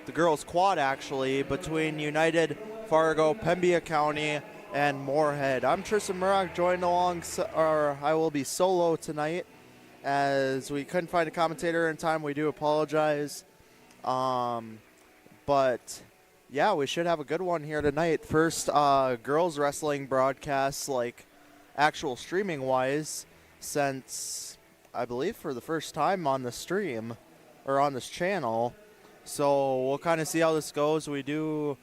the girls' quad actually, between United, Fargo, Pemia County, and Moorhead. I'm Tristan Murrock, joined along, or I will be solo tonight, as we couldn't find a commentator in time. We do apologize. But yeah, we should have a good one here tonight. First girls wrestling broadcast, like actual streaming wise, since I believe for the first time on the stream or on this channel. So we'll kind of see how this goes. It's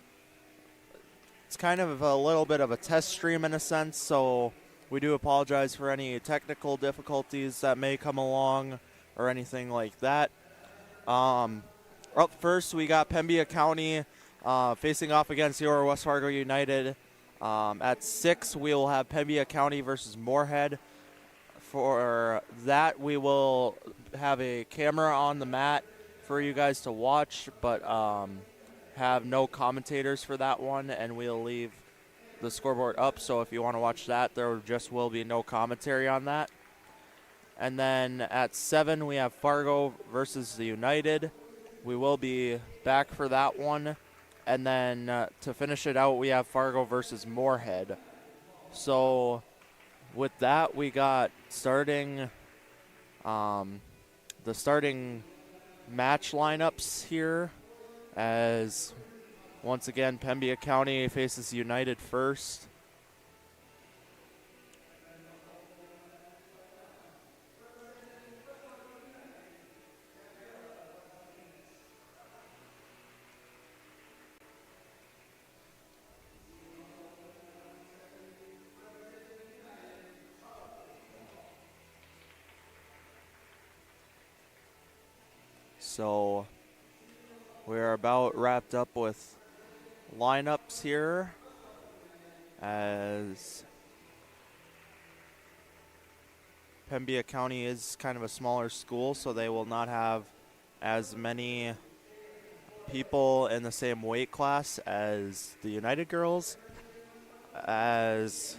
kind of a little bit of a test stream in a sense, so we do apologize for any technical difficulties that may come along or anything like that. Up first, we got Pemia County facing off against your West Fargo United. At 6, we will have Pemia County versus Moorhead. For that, we will have a camera on the mat for you guys to watch, but have no commentators for that one, and we'll leave the scoreboard up. So if you want to watch that, there just will be no commentary on that. And then at 7, we have Fargo versus the United. We will be back for that one. And then to finish it out, we have Fargo versus Moorhead. So with that, we got starting the starting match lineups here, as once again Pemia County faces United first. So we're about wrapped up with lineups here, as Pemia County is kind of a smaller school, so they will not have as many people in the same weight class as the United girls, as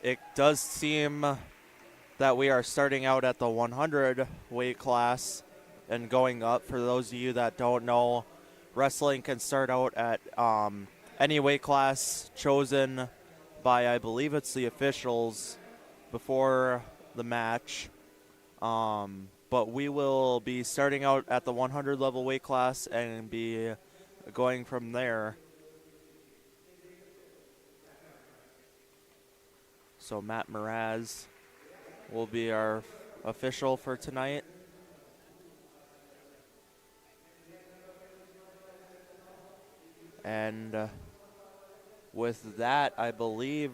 it does seem that we are starting out at the 100 weight class and going up. For those of you that don't know, wrestling can start out at any weight class chosen by, I believe it's the officials before the match. But we will be starting out at the 100 level weight class and be going from there. So Matt Mraz will be our official for tonight. And with that, I believe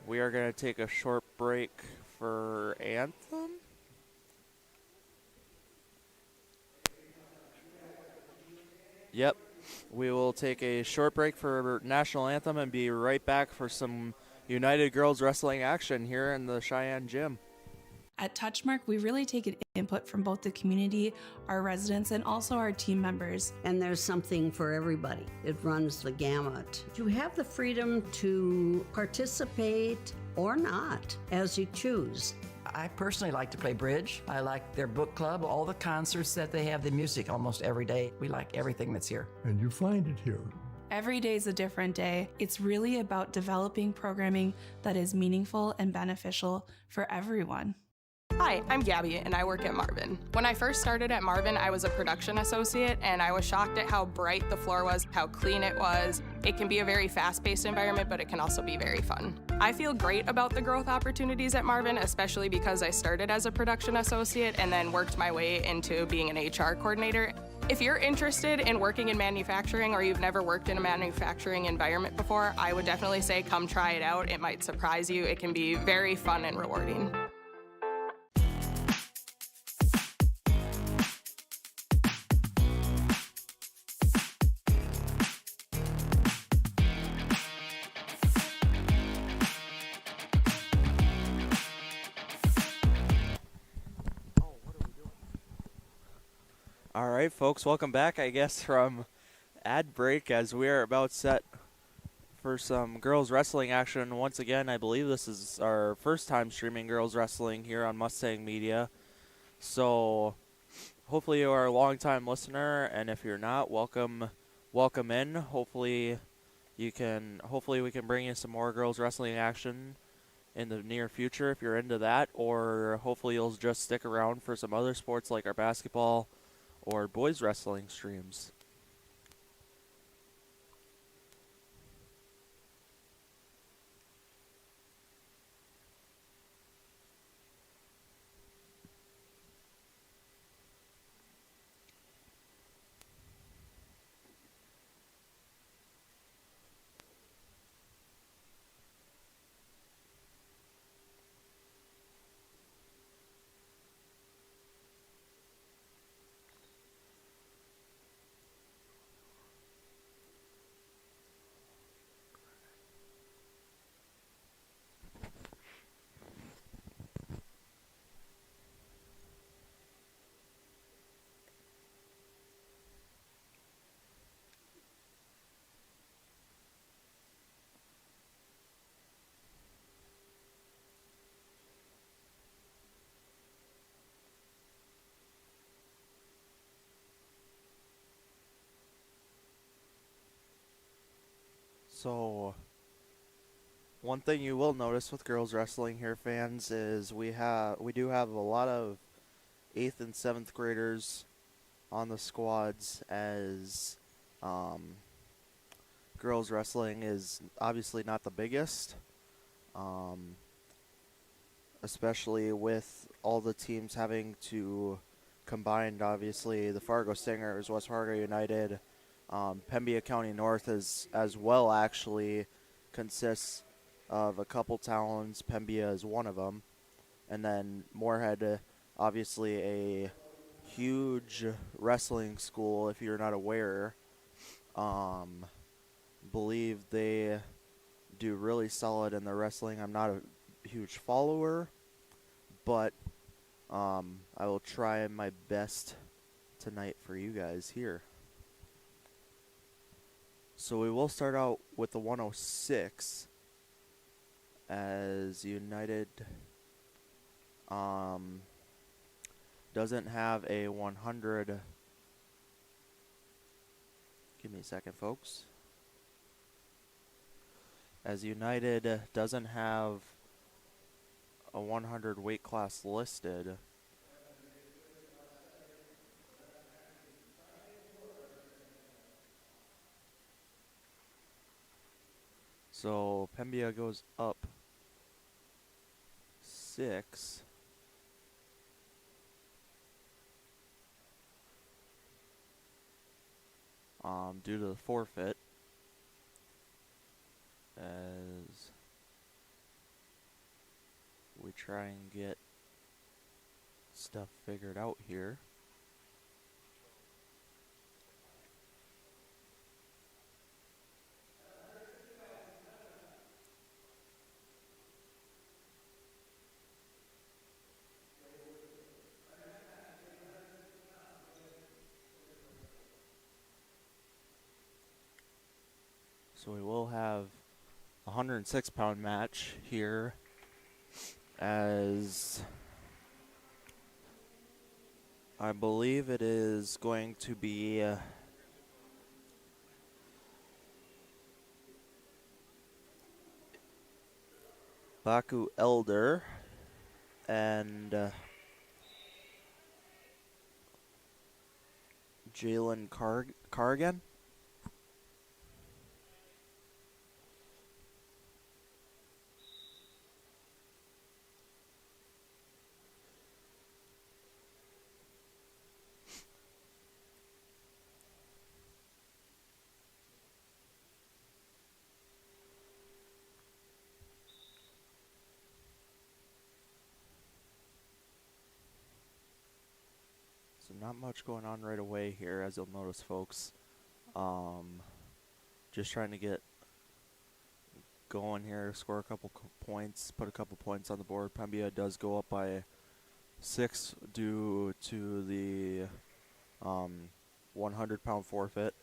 we are going to take a short break for Anthem. Yep, we will take a short break for National Anthem and be right back for some United Girls Wrestling action here in the Cheyenne Gym. At Touchmark, we really take input from both the community, our residents, and also our team members. And there's something for everybody. It runs the gamut. You have the freedom to participate or not, as you choose. I personally like to play bridge. I like their book club, all the concerts that they have, the music almost every day. We like everything that's here. And you find it here. Every day is a different day. It's really about developing programming that is meaningful and beneficial for everyone. Hi, I'm Gabby, and I work at Marvin. When I first started at Marvin, I was a production associate, and I was shocked at how bright the floor was, how clean it was. It can be a very fast-paced environment, but it can also be very fun. I feel great about the growth opportunities at Marvin, especially because I started as a production associate and then worked my way into being an HR coordinator. If you're interested in working in manufacturing or you've never worked in a manufacturing environment before, I would definitely say come try it out. It might surprise you. It can be very fun and rewarding. All right, folks, welcome back, I guess, from ad break, as we are about set for some girls wrestling action. Once again, I believe this is our first time streaming girls wrestling here on Mustang Media. So hopefully you are a long-time listener, and if you're not, welcome in. Hopefully we can bring you some more girls wrestling action in the near future if you're into that, or hopefully you'll just stick around for some other sports like our basketball or boys wrestling streams. So, one thing you will notice with girls wrestling here, fans, is we do have a lot of 8th and 7th graders on the squads, as girls wrestling is obviously not the biggest, especially with all the teams having to combine. Obviously, the Fargo Stingers, West Fargo United, Pemia County North as well actually consists of a couple towns. Pemia is one of them. And then Moorhead, obviously a huge wrestling school, if you're not aware. Believe they do really solid in the wrestling. I'm not a huge follower, but I will try my best tonight for you guys here. So we will start out with the 106 as United doesn't have a 100. Give me a second, folks. As United doesn't have a 100 weight class listed. So Pemia goes up 6. Due to the forfeit, as we try and get stuff figured out here. So we will have a 106-pound match here, as I believe it is going to be Baku Elder and Jalen Cargan. So not much going on right away here, as you'll notice, folks. Just trying to get going here, score a couple points, put a couple points on the board. Pemia does go up by 6 due to the 100-pound forfeit.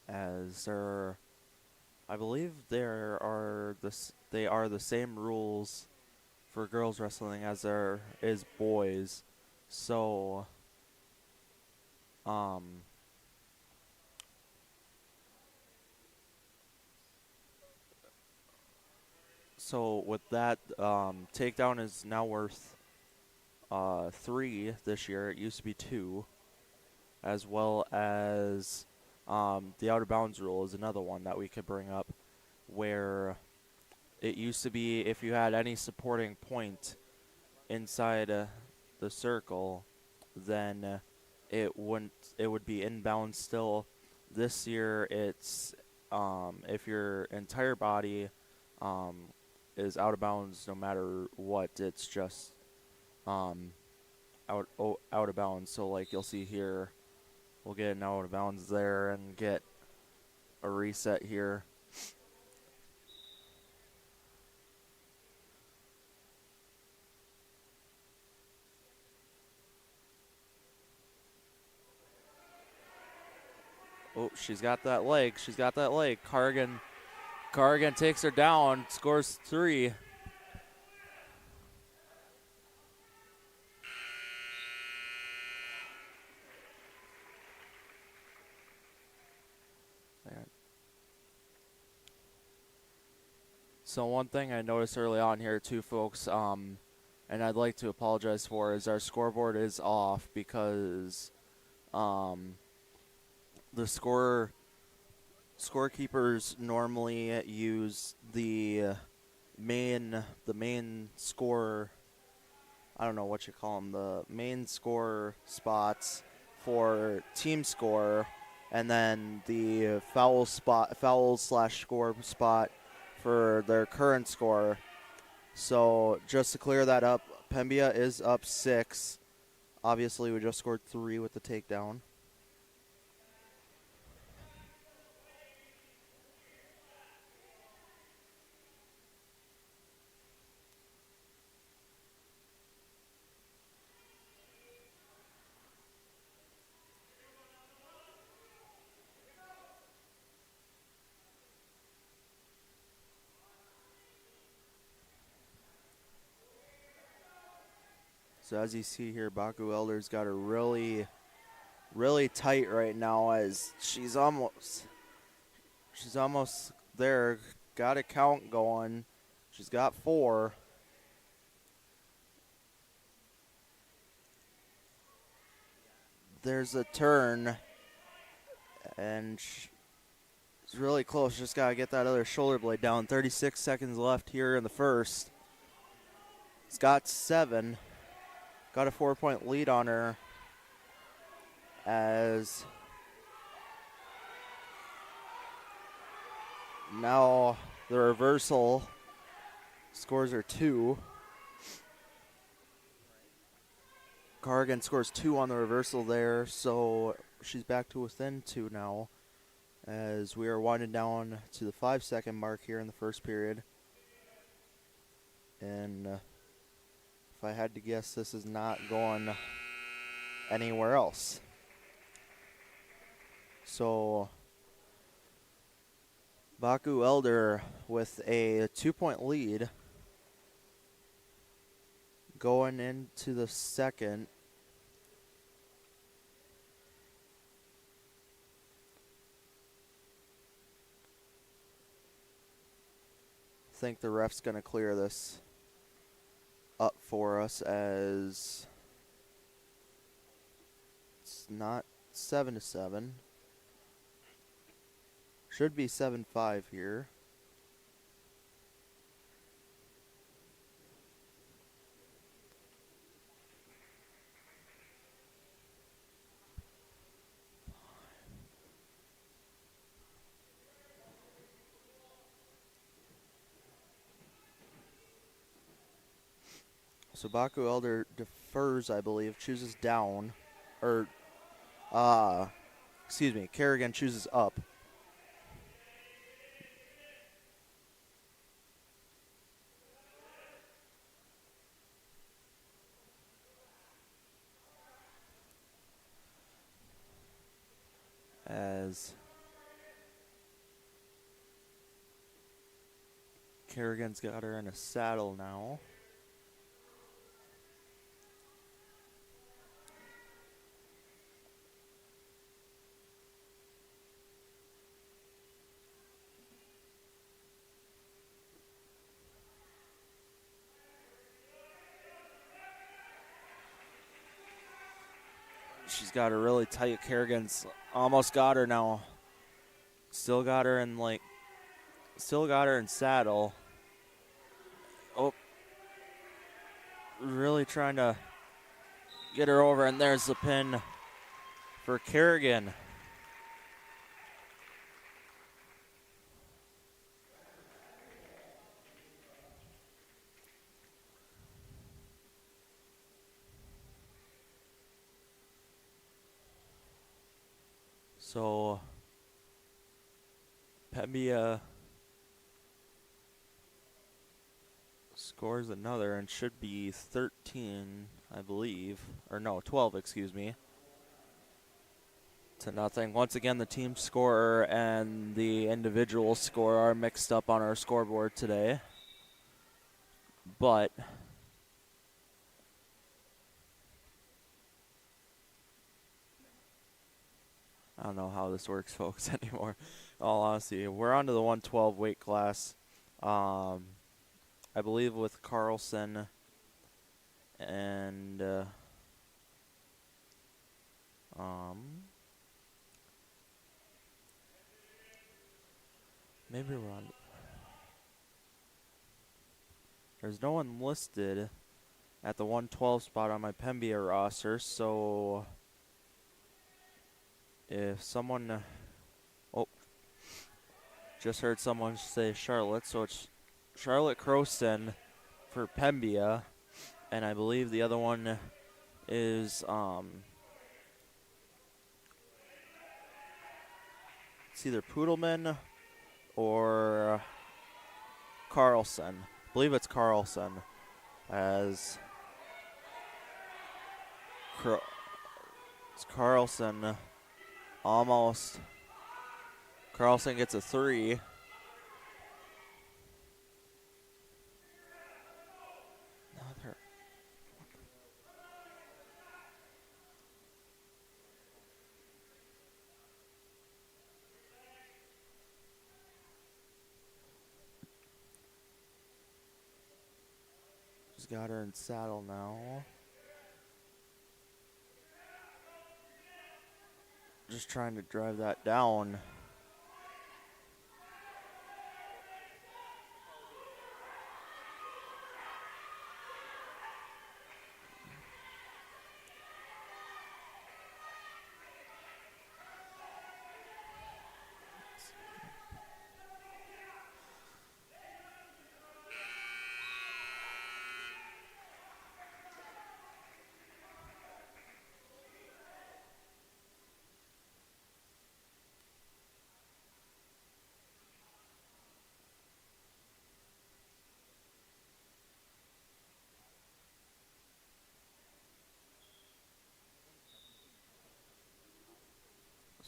As they're I believe they are the same rules for girls wrestling as there is boys. So so with that, takedown is now worth 3 this year. It used to be 2, as well as the out of bounds rule is another one that we could bring up, where it used to be if you had any supporting point inside the circle, then it would be inbound still. This year it's if your entire body is out of bounds no matter what, it's just out of bounds. So like you'll see here, we'll get an out of bounds there and get a reset here. Oh, she's got that leg. She's got that leg. Carrigan takes her down, scores 3. So one thing I noticed early on here too, folks, and I'd like to apologize for, is our scoreboard is off because the scorekeepers normally use the main score, I don't know what you call them, the main score spots for team score, and then the foul/score spot for their current score. So just to clear that up, Pemia is up 6. Obviously, we just scored 3 with the takedown. So as you see here, Baku Elder's got her really, really tight right now as she's almost there. Got a count going. She's got 4. There's a turn, and she's really close. Just got to get that other shoulder blade down. 36 seconds left here in the first. It's got 7. Got a 4-point lead on her as now the reversal scores her 2. Carrigan scores 2 on the reversal there, so she's back to within 2 now as we are winding down to the 5-second mark here in the first period. And if I had to guess, this is not going anywhere else. So Baku Elder with a 2-point lead going into the second. I think the ref's going to clear this up for us as it's not 7-7. Should be 7-5 here. So Baku Elder defers, I believe, chooses down, or, excuse me, Kerrigan chooses up. As Kerrigan's got her in a saddle now. She's got her really tight. Kerrigan's almost got her now. Still got her in saddle. Oh. Really trying to get her over, and there's the pin for Kerrigan. So Pemia scores another and should be 13, I believe. Or no, 12, excuse me. To nothing. Once again, the team scorer and the individual score are mixed up on our scoreboard today. But I don't know how this works, folks, anymore. In all honesty, we're on to the 112 weight class. I believe with Carlson and maybe we're on. There's no one listed at the 112 spot on my Pemia roster, so if someone, just heard someone say Charlotte, so it's Charlotte Crowston for Pemia, and I believe the other one is it's either Poodleman or Carlson. I believe it's Carlson, as it's Carlson. Almost. Carlson gets a 3. Another. She's got her in saddle now. Just trying to drive that down.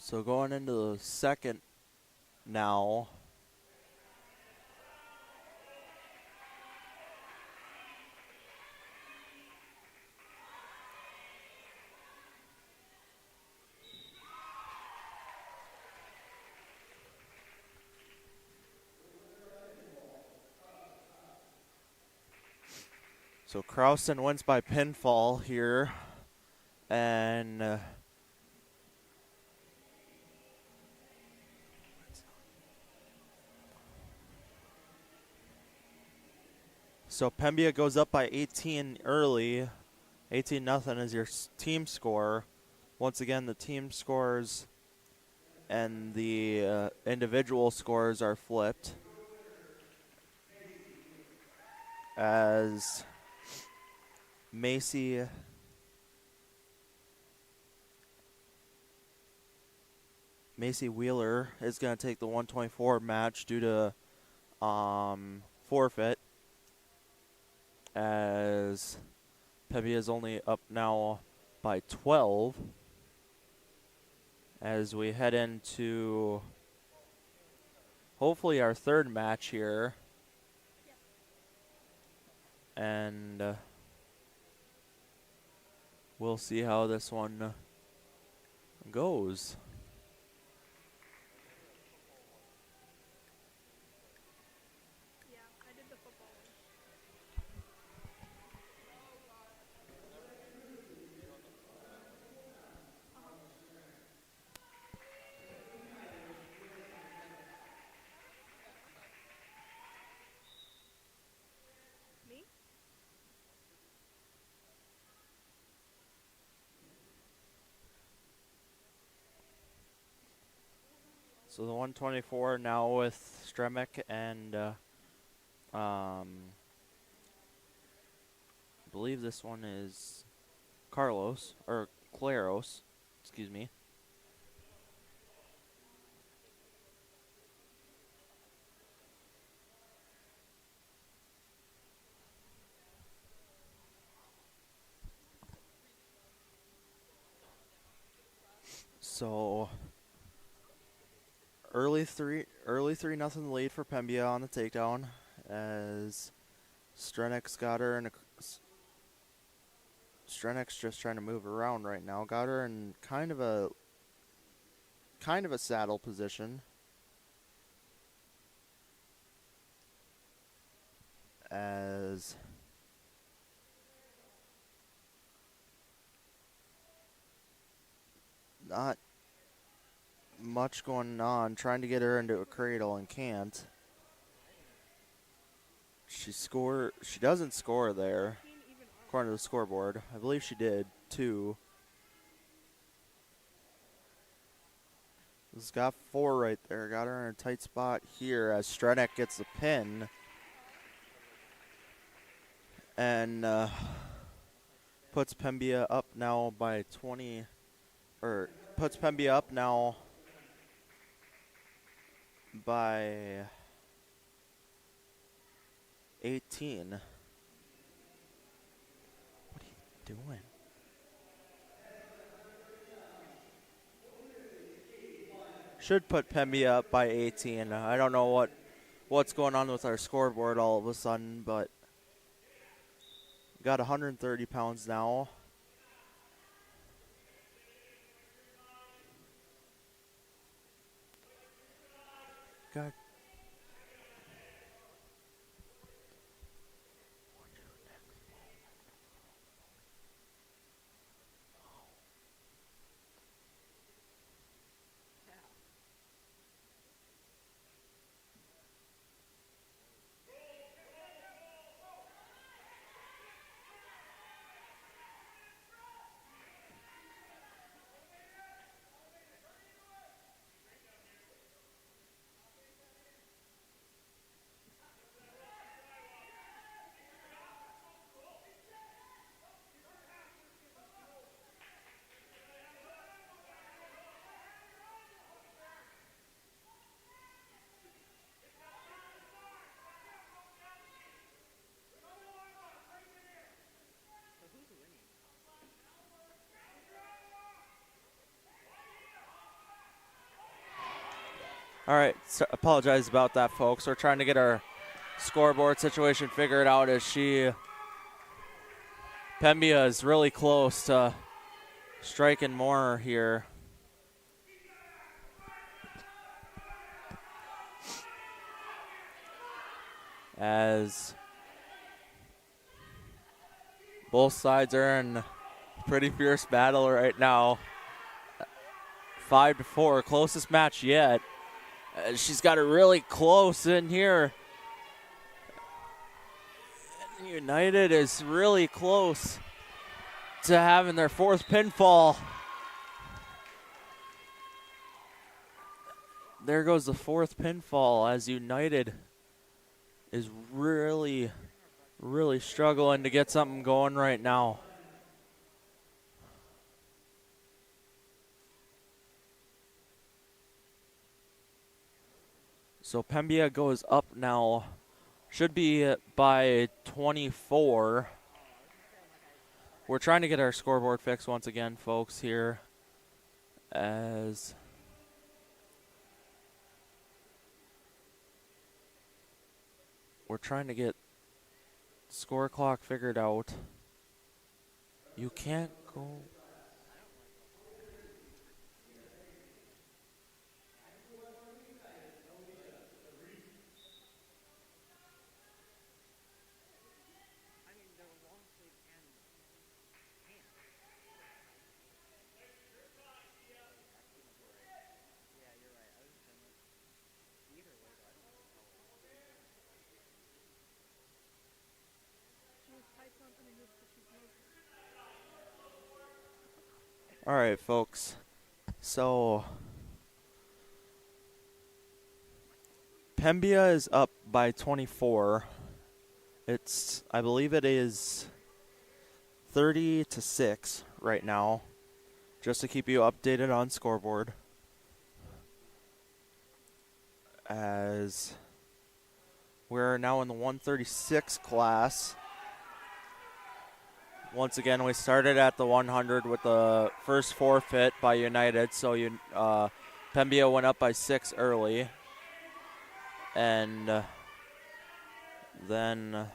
So going into the second now. So Crowson wins by pinfall here, and so Pemia goes up by 18 early. 18-0 is your team score. Once again, the team scores and the individual scores are flipped, as Macy Wheeler is going to take the 124 match due to forfeit, as Pemia is only up now by 12 as we head into hopefully our third match here. And we'll see how this one goes. So the 124 now with Stremick and I believe this one is Carlos, or Claros, excuse me. So early 3-0 lead for Pemia on the takedown as Strenek's got her in a Strenek's just trying to move around right now. Got her in kind of a saddle position. As not much going on, trying to get her into a cradle and can't. She doesn't score there, according to the scoreboard. I believe she did, 2. This got 4 right there. Got her in a tight spot here as Strenek gets the pin. And puts Pemia up now by 20, or puts Pemia up now by 18. What are you doing? Should put Pemia up by 18. I don't know what's going on with our scoreboard all of a sudden, but got 130 pounds now. Got all right, so apologize about that, folks. We're trying to get our scoreboard situation figured out as Pemia is really close to striking more here. As both sides are in a pretty fierce battle right now. 5-4, closest match yet. She's got it really close in here. United is really close to having their 4th pinfall. There goes the 4th pinfall as United is really, really struggling to get something going right now. So Pemia goes up now. Should be by 24. We're trying to get our scoreboard fixed once again, folks, here. As we're trying to get Score clock figured out. You can't go. All right, folks. So Pemia is up by 24. I believe it is 30-6 right now, just to keep you updated on scoreboard. As we're now in the 136 class. Once again, we started at the 100 with the first forfeit by United, so Pemia went up by 6 early. And then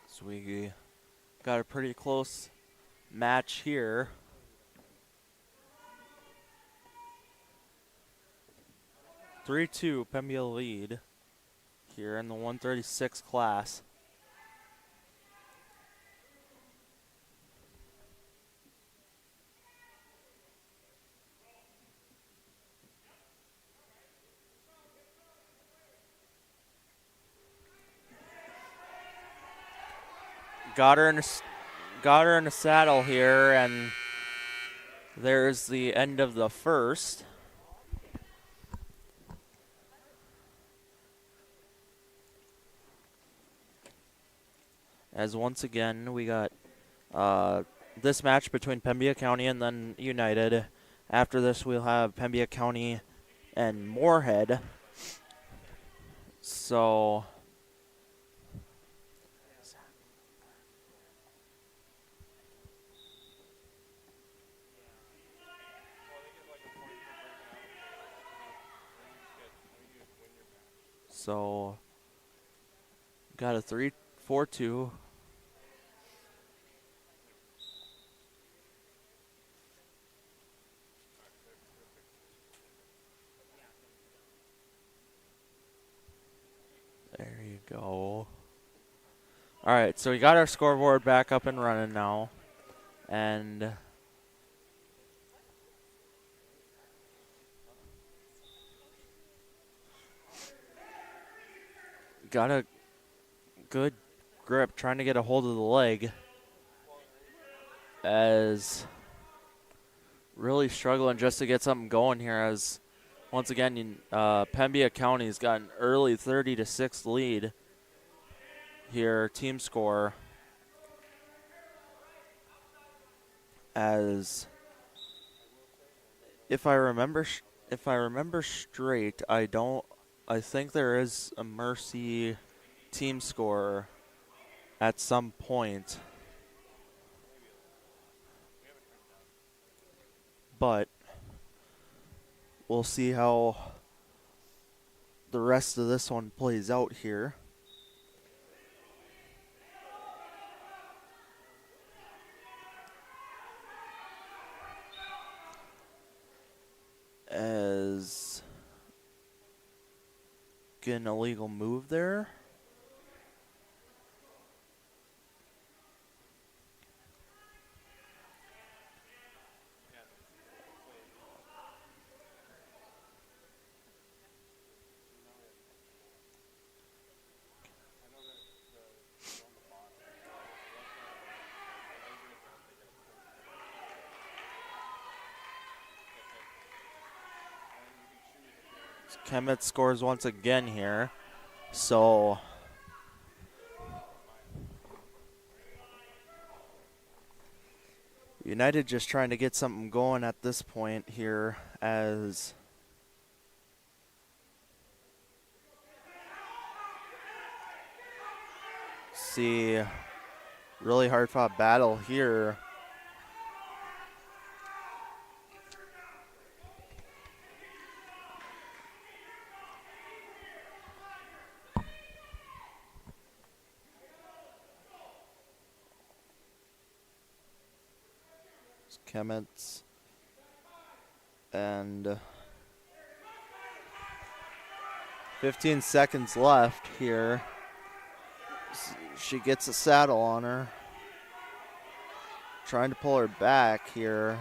so we got a pretty close match here. (3-2) Pemia lead here in the 136 class. Got her in a saddle here, and there's the end of the first. As once again we got this match between Pemia County and then United. After this we'll have Pemia County and Moorhead. So got a 3-4-2. There you go. All right, so we got our scoreboard back up and running now. And got a good grip trying to get a hold of the leg, as really struggling just to get something going here, as once again Pemia County's got an early 30-6 lead here, team score, as if I remember straight, I think there is a Mercy team score at some point. But we'll see how the rest of this one plays out here. As get an illegal move there. Kemet scores once again here, so United just trying to get something going at this point here as see really hard fought battle here. Kemetz and 15 seconds left here. She gets a saddle on her. Trying to pull her back here.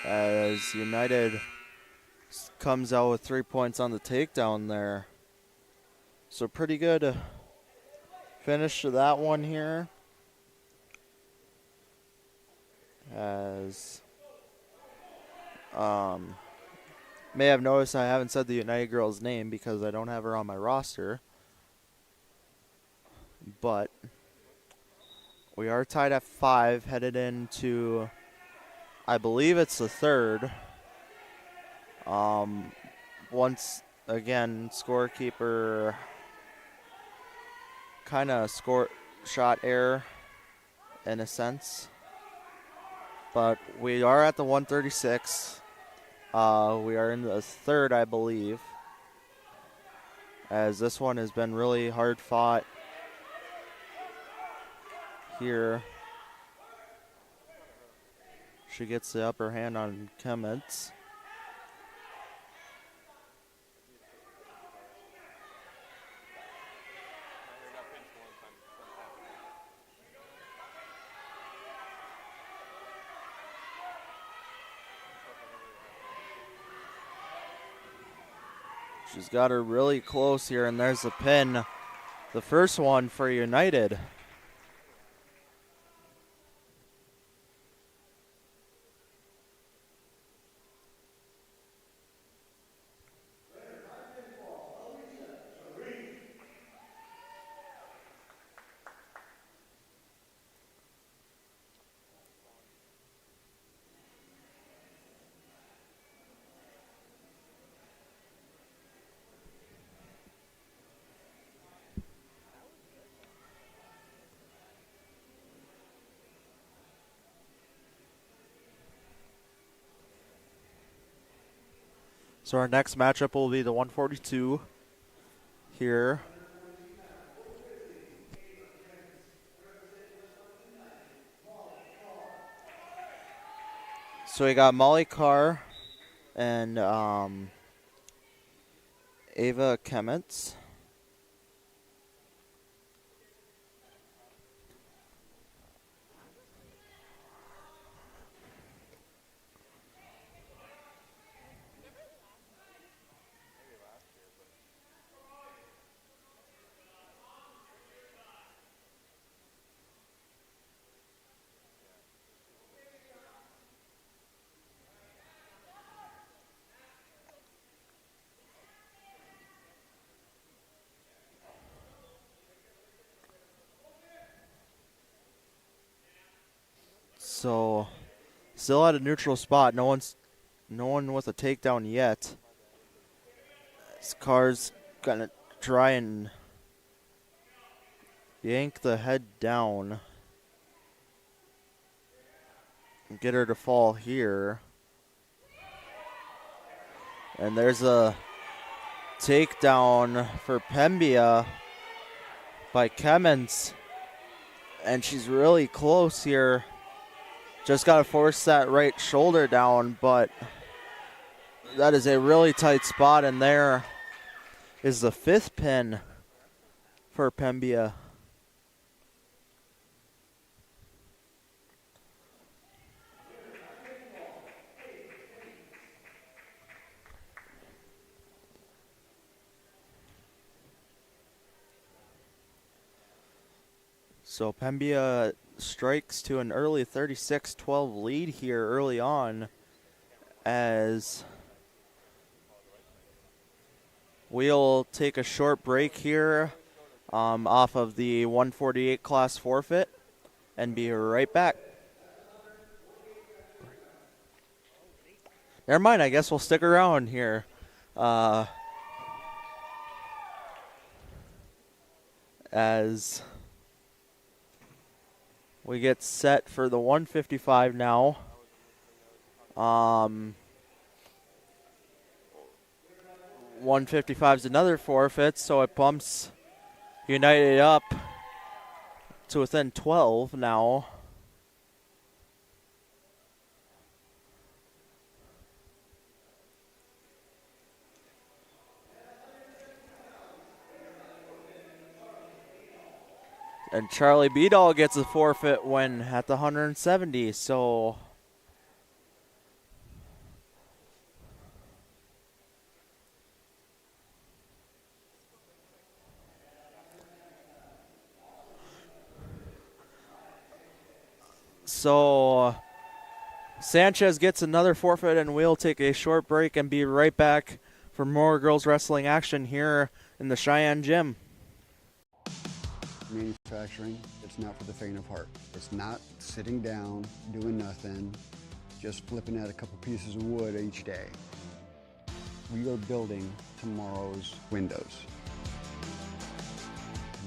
As United comes out with 3 points on the takedown there. So pretty good finish to that one here. As may have noticed I haven't said the United girl's name because I don't have her on my roster. But we are tied at 5, headed into, I believe it's the third. Once again, scorekeeper kind of shot error in a sense. But we are at the 136. We are in the third, I believe. As this one has been really hard fought here. She gets the upper hand on Kemetz. She's got her really close here, and there's the pin. The first one for United. So our next matchup will be the 142 here. So we got Molly Carr and Ava Kemetz. So, still at a neutral spot. No one with a takedown yet. This Carr's gonna try and yank the head down and get her to fall here. And there's a takedown for Pemia by Kemetz. And she's really close here. Just got to force that right shoulder down, but that is a really tight spot, and there is the 5th pin for Pemia. So Pemia strikes to an early 36-12 lead here early on, as we'll take a short break here. off of the 148 class forfeit and be right back. Never mind, I guess we'll stick around here. As we get set for the 155 now. 155 is another forfeit, so it bumps United up to within 12 now. And Charlie Beadall gets a forfeit win at the 170, so Sanchez gets another forfeit, and we'll take a short break and be right back for more girls wrestling action here in the Cheyenne Gym. Manufacturing, it's not for the faint of heart. It's not sitting down, doing nothing, just flipping at a couple pieces of wood each day. We are building tomorrow's windows.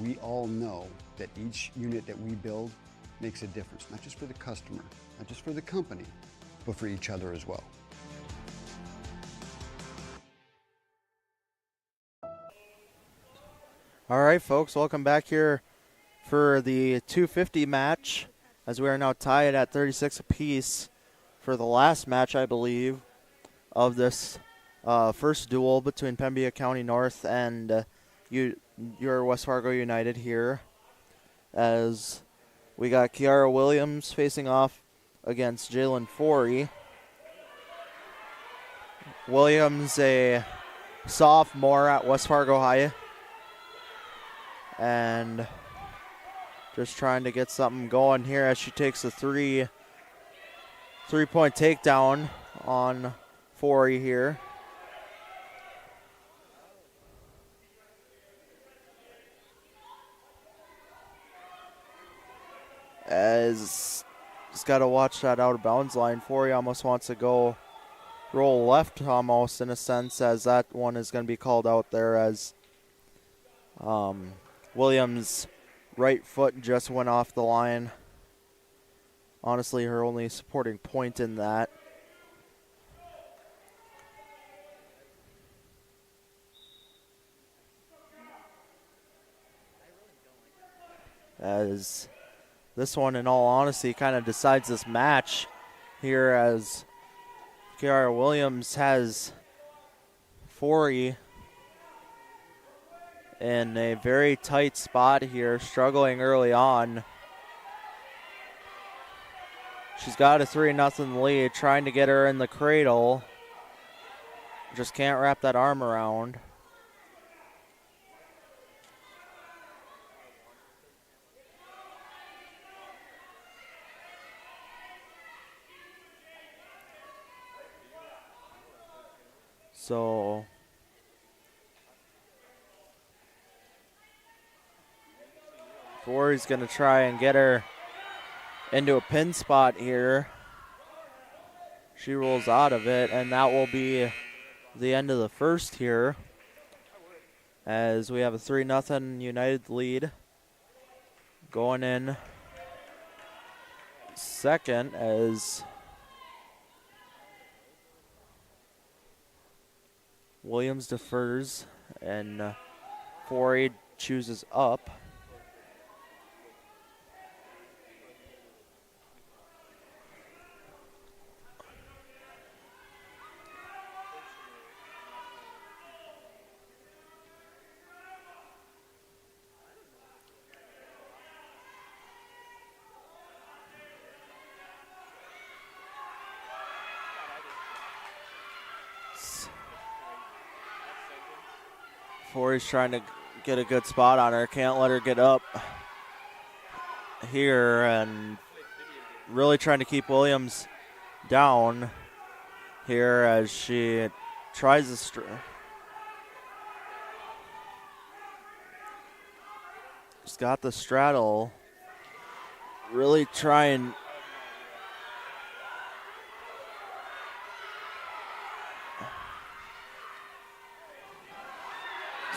We all know that each unit that we build makes a difference, not just for the customer, not just for the company, but for each other as well. All right, folks, welcome back here for the 250 match, as we are now tied at 36 apiece for the last match, I believe, of this first duel between Pemia County North and your West Fargo United here, as we got Kiara Williams facing off against Jalen Forey. Williams, a sophomore at West Fargo High, and just trying to get something going here as she takes a three-point takedown on Forey here. As he's got to watch that out of bounds line. Forey almost wants to go roll left almost in a sense, as that one is going to be called out there, as Williams' right foot just went off the line. Honestly, her only supporting point in that. As this one, in all honesty, kind of decides this match here, as Kiara Williams has Forey in a very tight spot here, struggling early on. She's got a 3-0 lead, trying to get her in the cradle. Just can't wrap that arm around. So Forey's going to try and get her into a pin spot here. She rolls out of it, and that will be the end of the first here, as we have a 3-0 United lead. Going in second, as Williams defers and Forey chooses up. Forey's trying to get a good spot on her. Can't let her get up here, and really trying to keep Williams down here as she tries to Williams got the straddle. Really trying.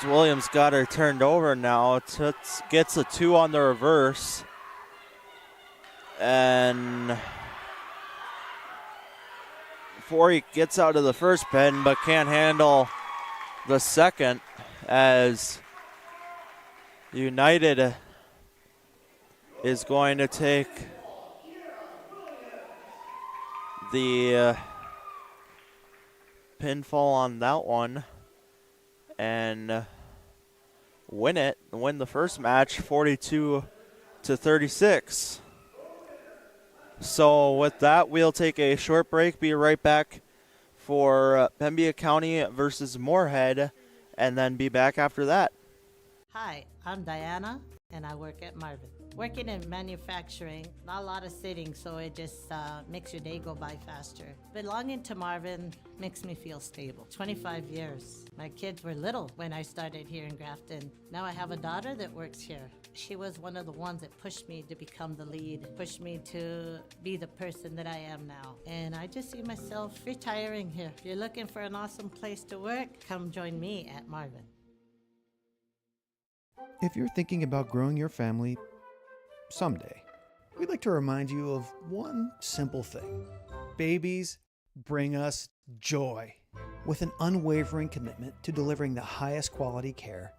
Williams got her turned over now. Gets a 2 on the reverse. And before he gets out of the first pin, but can't handle the second, as United is going to take the pinfall on that one and win the first match 42-36. So with that, we'll take a short break, be right back for Pemia County versus Moorhead, and then be back after that. Hi, I'm Diana, and I work at Marvin. Working in manufacturing, not a lot of sitting, so it just makes your day go by faster. Belonging to Marvin makes me feel stable. 25 years. My kids were little when I started here in Grafton. Now I have a daughter that works here. She was one of the ones that pushed me to become the lead, pushed me to be the person that I am now. And I just see myself retiring here. If you're looking for an awesome place to work, come join me at Marvin. If you're thinking about growing your family someday, we'd like to remind you of one simple thing. Babies bring us joy. With an unwavering commitment to delivering the highest quality care,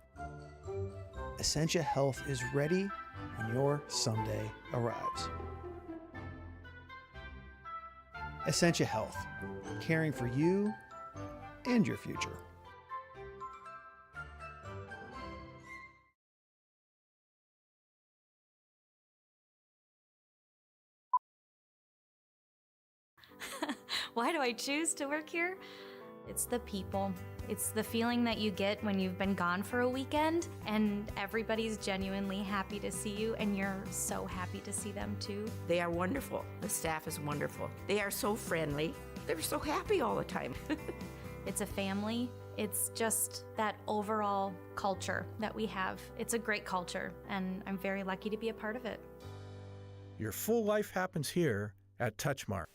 Essentia Health is ready when your someday arrives. Essentia Health, caring for you and your future. Why do I choose to work here? It's the people. It's the feeling that you get when you've been gone for a weekend and everybody's genuinely happy to see you and you're so happy to see them too. They are wonderful. The staff is wonderful. They are so friendly. They're so happy all the time. It's a family. It's just that overall culture that we have. It's a great culture and I'm very lucky to be a part of it. Your full life happens here at Touchmark.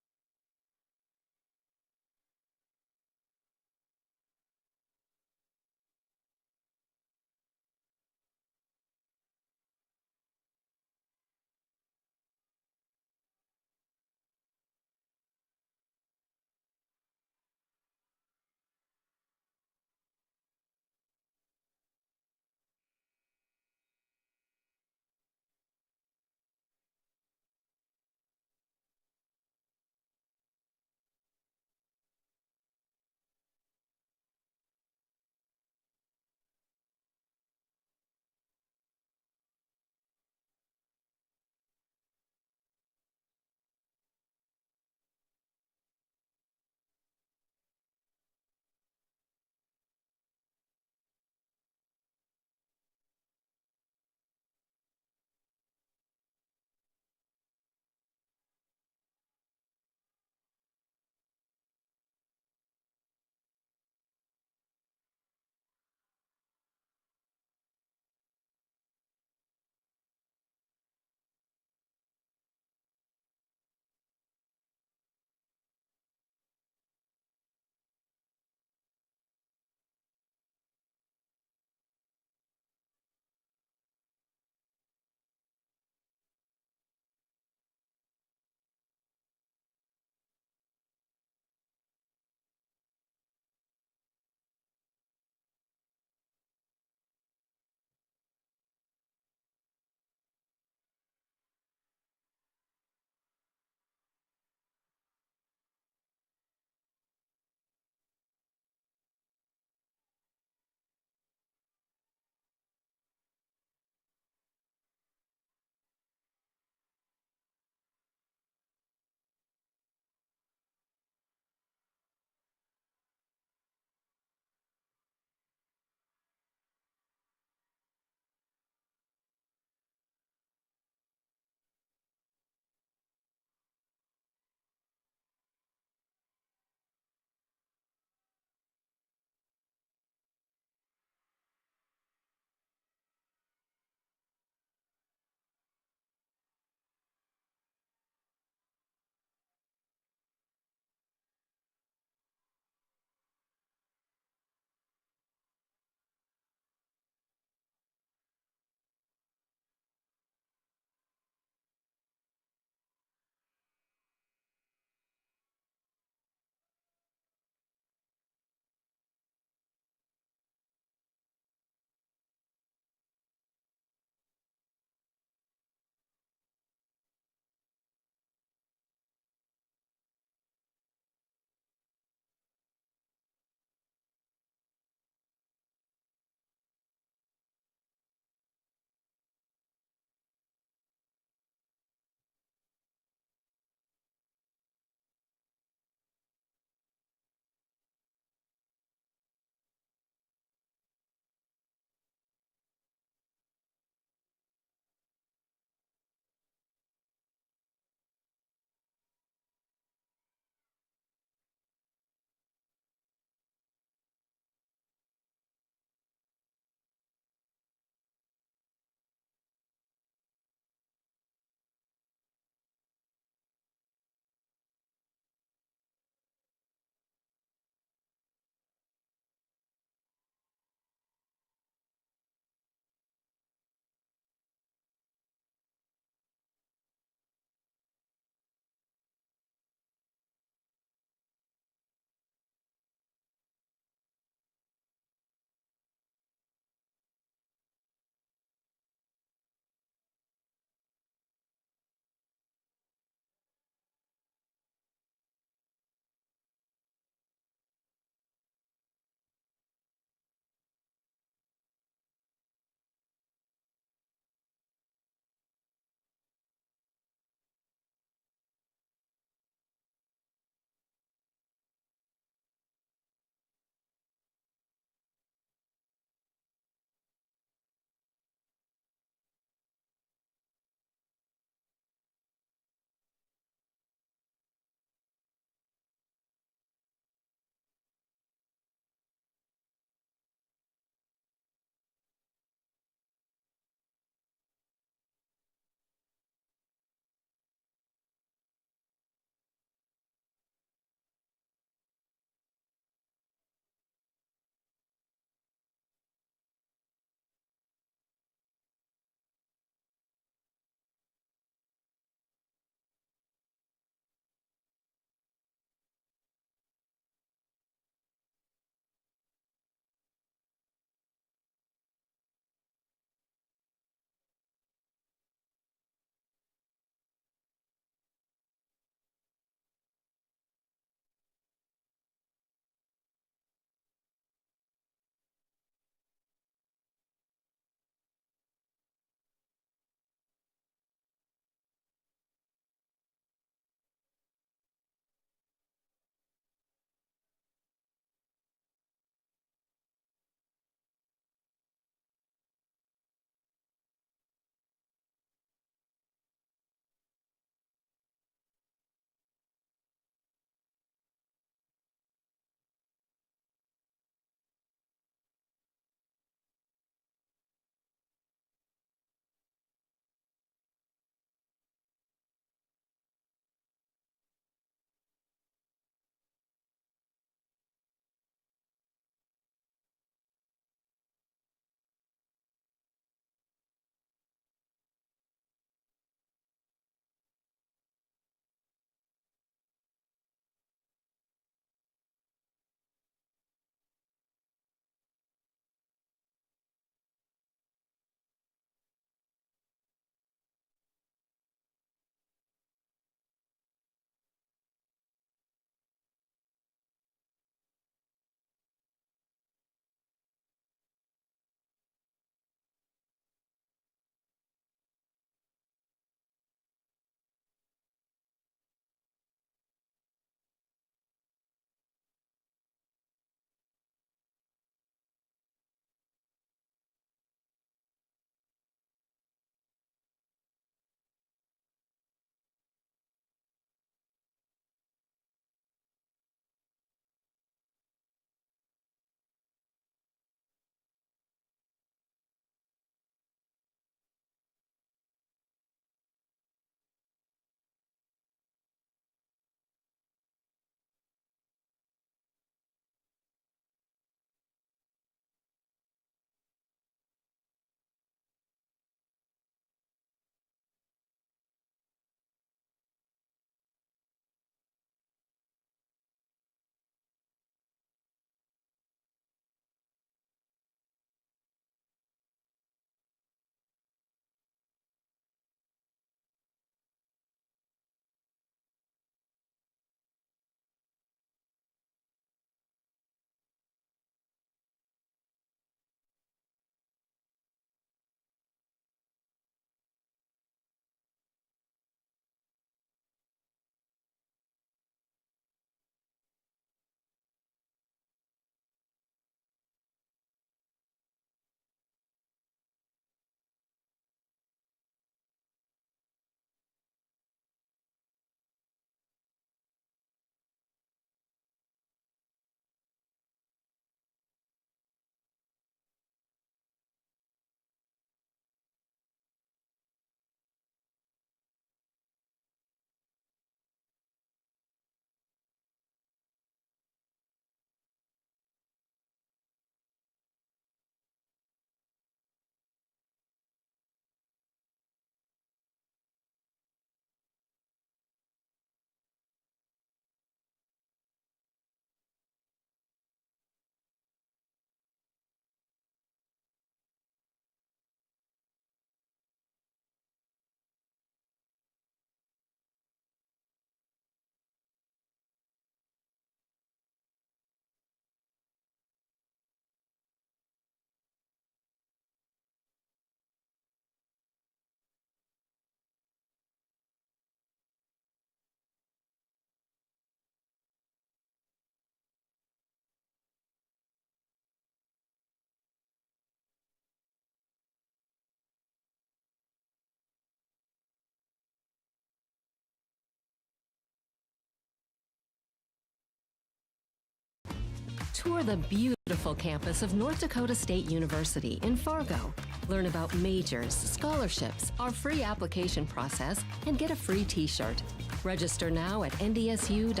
Tour the beautiful campus of North Dakota State University in Fargo. Learn about majors, scholarships, our free application process, and get a free t-shirt. Register now at ndsu.edu/visit.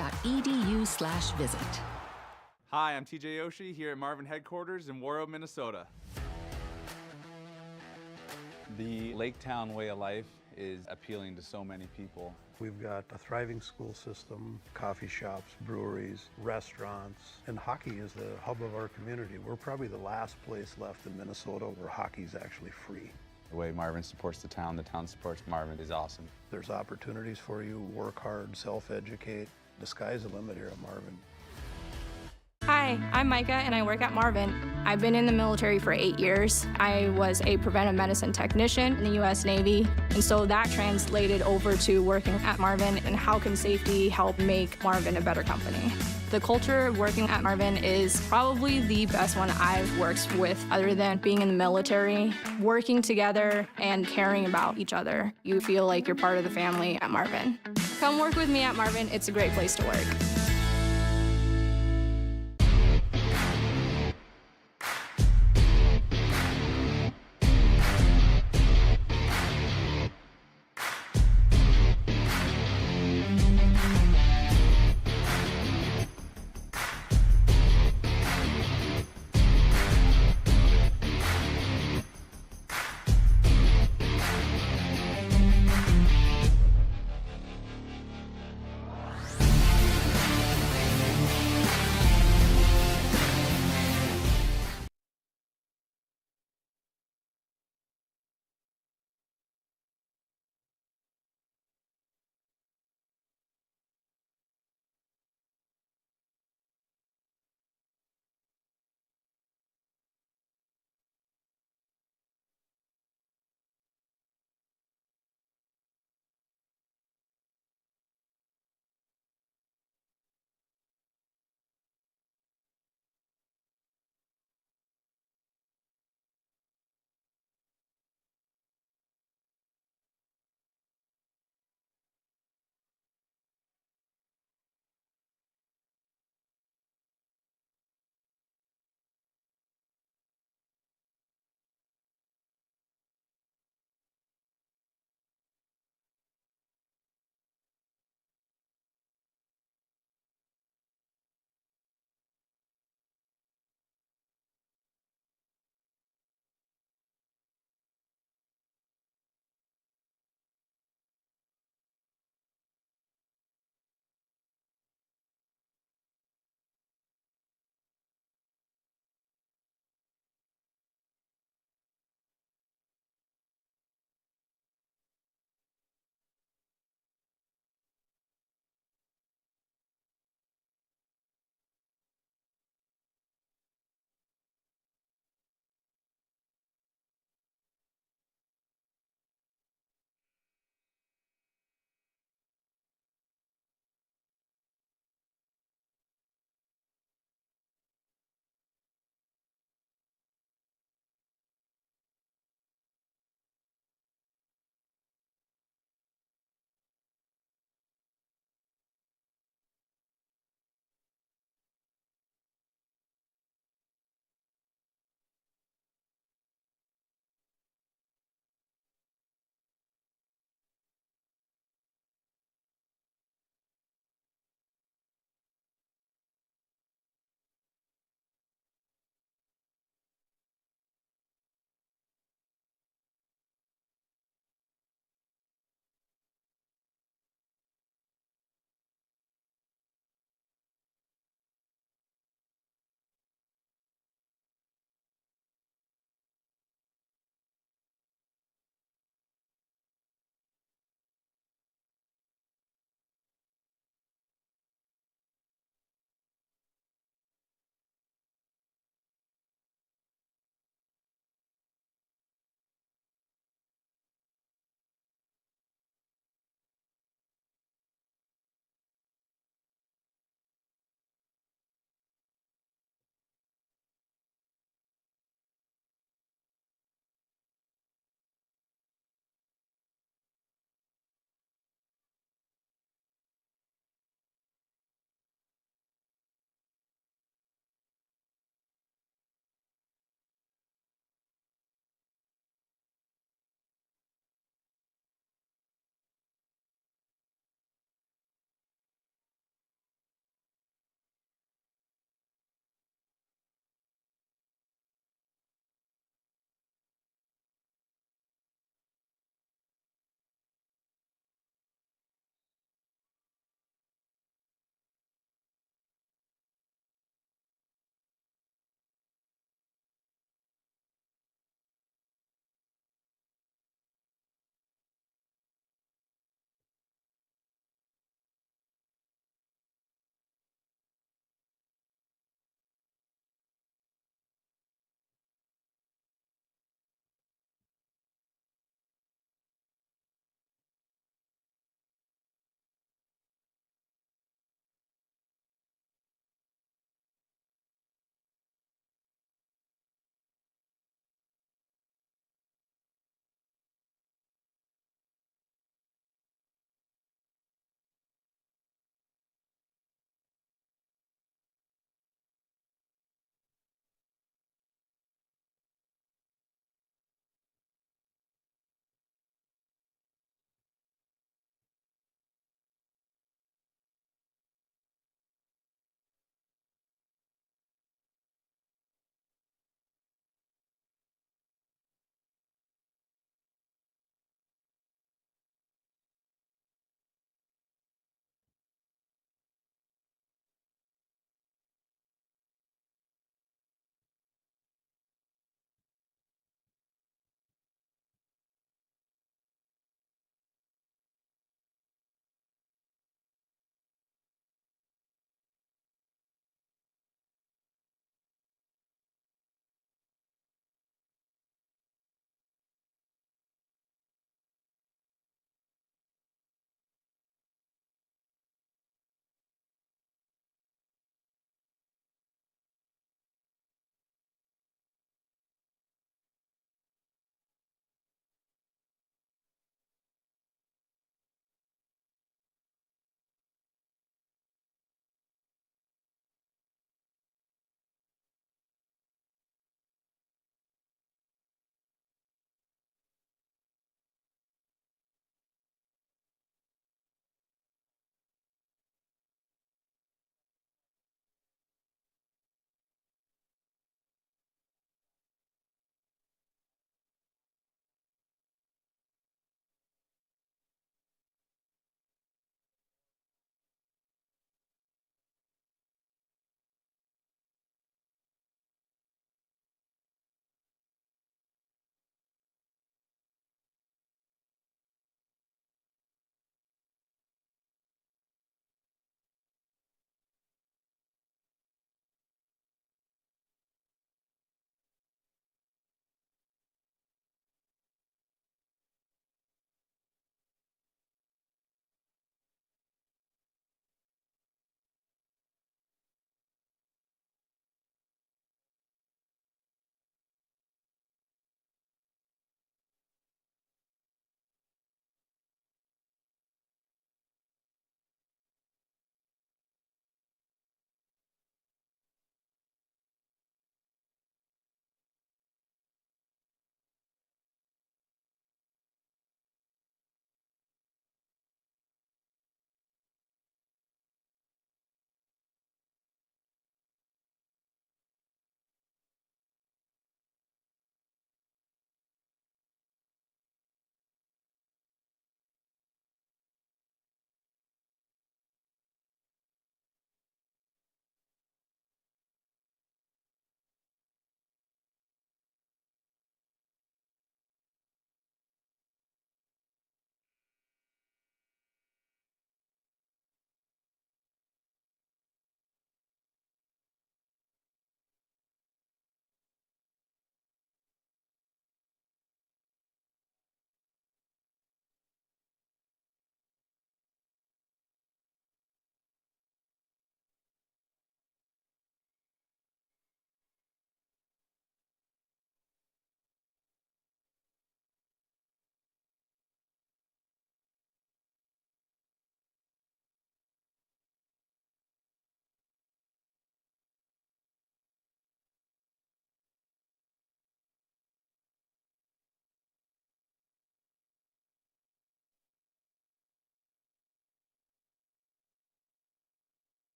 Hi, I'm TJ Yoshi here at Marvin headquarters in Warroad, Minnesota. The Lake Town way of life is appealing to so many people. We've got a thriving school system, coffee shops, breweries, restaurants, and hockey is the hub of our community. We're probably the last place left in Minnesota where hockey is actually free. The way Marvin supports the town supports Marvin is awesome. There's opportunities for you, work hard, self-educate. The sky's the limit here at Marvin. Hi, I'm Micah and I work at Marvin. I've been in the military for 8 years. I was a preventive medicine technician in the U.S. Navy, and so that translated over to working at Marvin and how can safety help make Marvin a better company. The culture working at Marvin is probably the best one I've worked with other than being in the military. Working together and caring about each other. You feel like you're part of the family at Marvin. Come work with me at Marvin. It's a great place to work.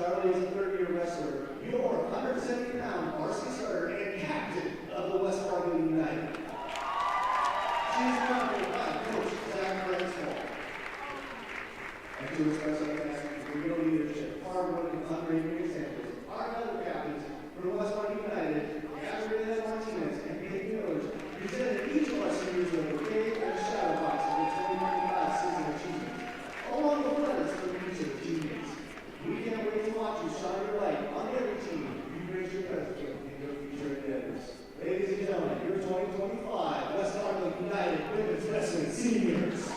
Charlie is a third-year wrestler, your 170-pound varsity starter and captain of the West Fargo United. She is accompanied by Coach Zach Bransford. And to express our thanks for real leadership, hard work, and unwavering examples, our other captains from West Fargo United, Gabriela Martinez and Pemia presented each of our seniors with a bouquet and a shadow box of the 2025 season achievements, along with letters from each of the teammates. We can't wait to watch you shine your light on every team you raise your presence with in your future endeavors. Ladies and gentlemen, your 2025 West Fargo United Women's Wrestling Seniors.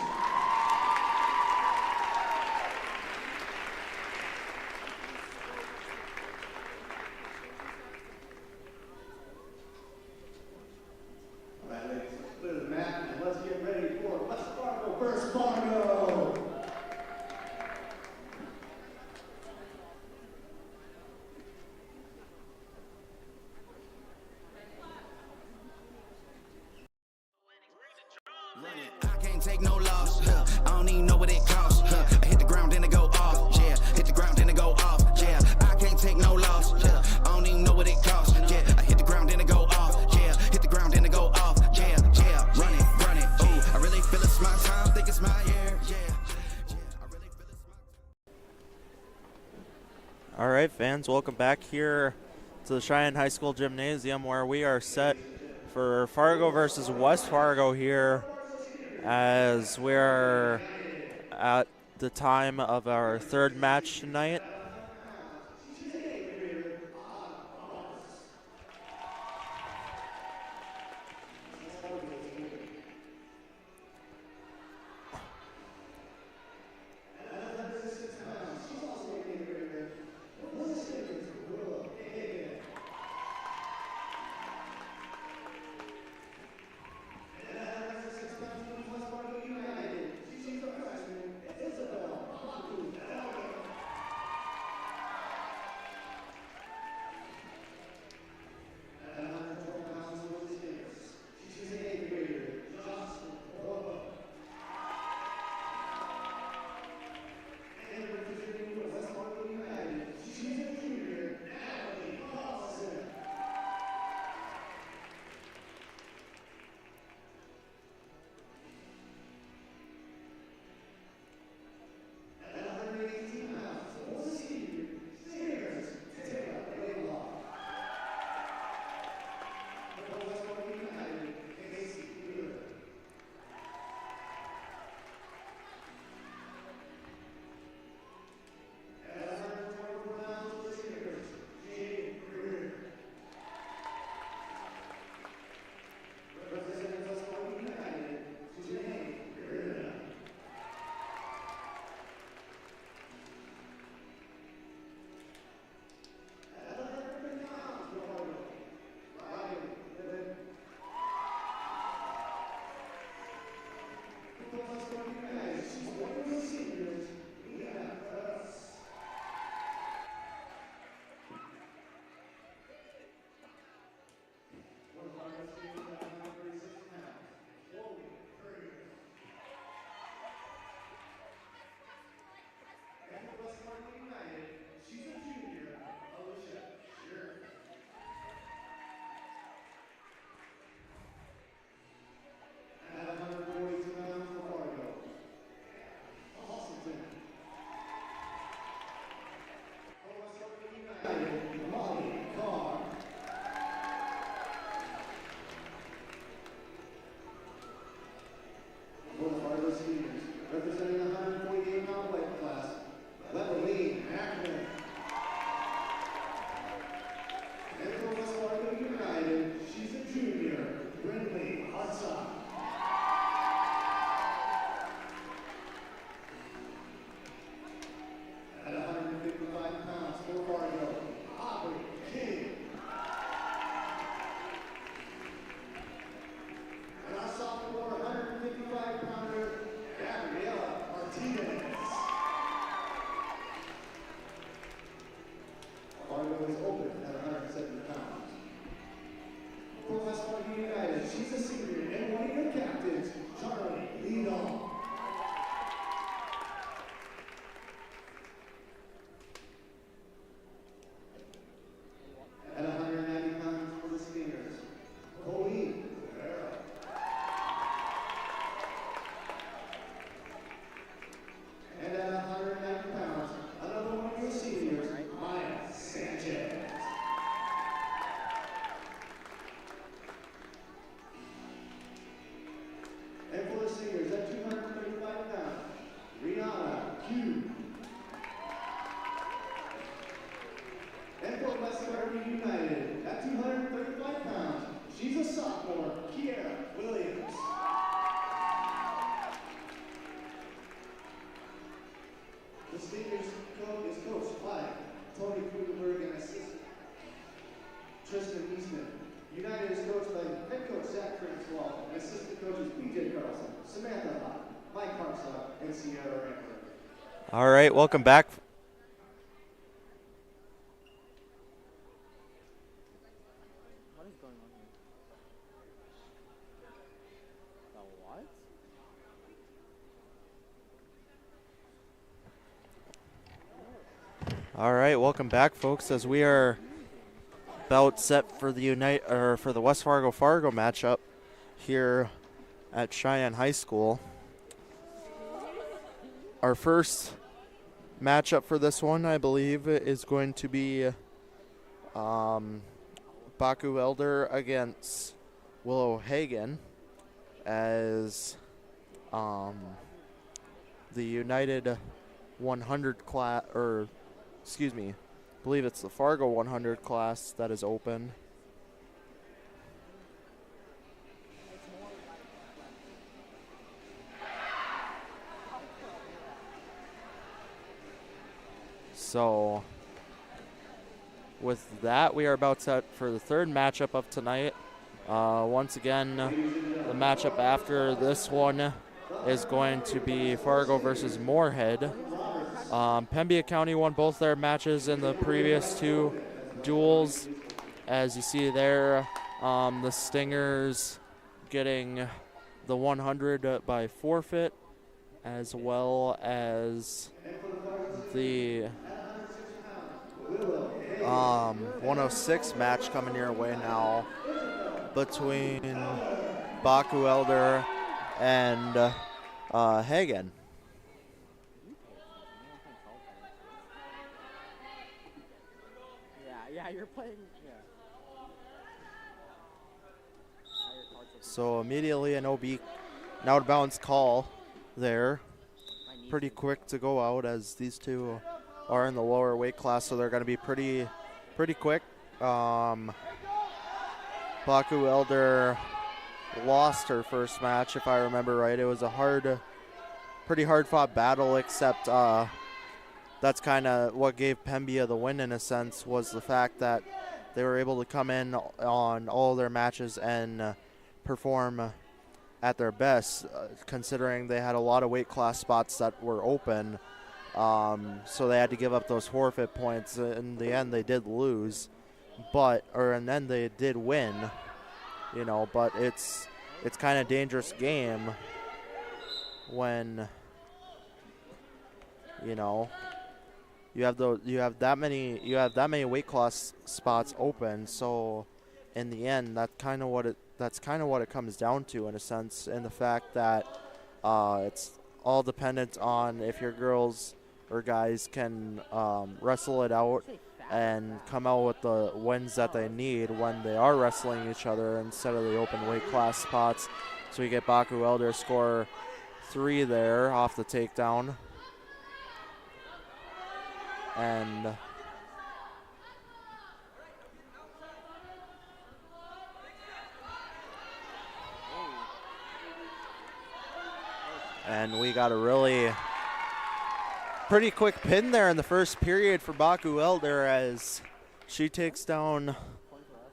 I can't take no loss. I don't even know what it costs. I hit the ground, then it go off. Yeah, hit the ground, then it go off. Yeah, I can't take no loss. I don't even know what it costs. Yeah, I hit the ground, then it go off. Yeah, hit the ground, then it go off. Yeah, run it. Ooh, I really feel it's my time. Think it's my year. Yeah, I really feel it's my. All right, fans, welcome back here to the Cheyenne High School Gymnasium, where we are set for Fargo versus West Fargo here, as we're at the time of our third match tonight. Harmony United. At 235 pounds, she's a sophomore, Kiera Williams. The Stingers is coached by Tony Krugerberg and assistant Tristan Eastman. United is coached by head coach Zach Cranswell and assistant coaches PJ Carlson, Samantha Hott, Mike Harmstock, and Sierra Rankler. All right, welcome back. What is going on here? What? All right, welcome back, folks, as we are about set for the West Fargo matchup here at Cheyenne High School. Our first matchup for this one, I believe, is going to be Baku Elder against Willow Hagen, as the United 100 class, or excuse me, I believe it's the Fargo 100 class that is open. So with that, we are about set for the third matchup of tonight. Once again, the matchup after this one is going to be Fargo versus Moorhead. Pemia County won both their matches in the previous two duels. As you see there, the Stingers getting the 100 by forfeit, as well as the 106 match coming your way now between Baku Elder and Hagen. Yeah, you're playing. Yeah. So immediately an OB out of bounds call there. Pretty quick to go out, as these two are in the lower weight class, so they're going to be pretty quick. Baku Elder lost her first match, if I remember right. It was a pretty hard fought battle, except that's kind of what gave Pemia the win in a sense, was the fact that they were able to come in on all their matches and perform at their best, considering they had a lot of weight class spots that were open. So they had to give up those forfeit points. In the end, they did lose, and then they did win, but it's kind of dangerous game when, you have that many weight class spots open. So in the end, that's kind of what it comes down to, in a sense, in the fact that it's all dependent on if your girls or guys can wrestle it out and come out with the wins that they need when they are wrestling each other instead of the open weight class spots. So you get Baku Elder score 3 there off the takedown. And we got a really pretty quick pin there in the first period for Baku Elder, as she takes down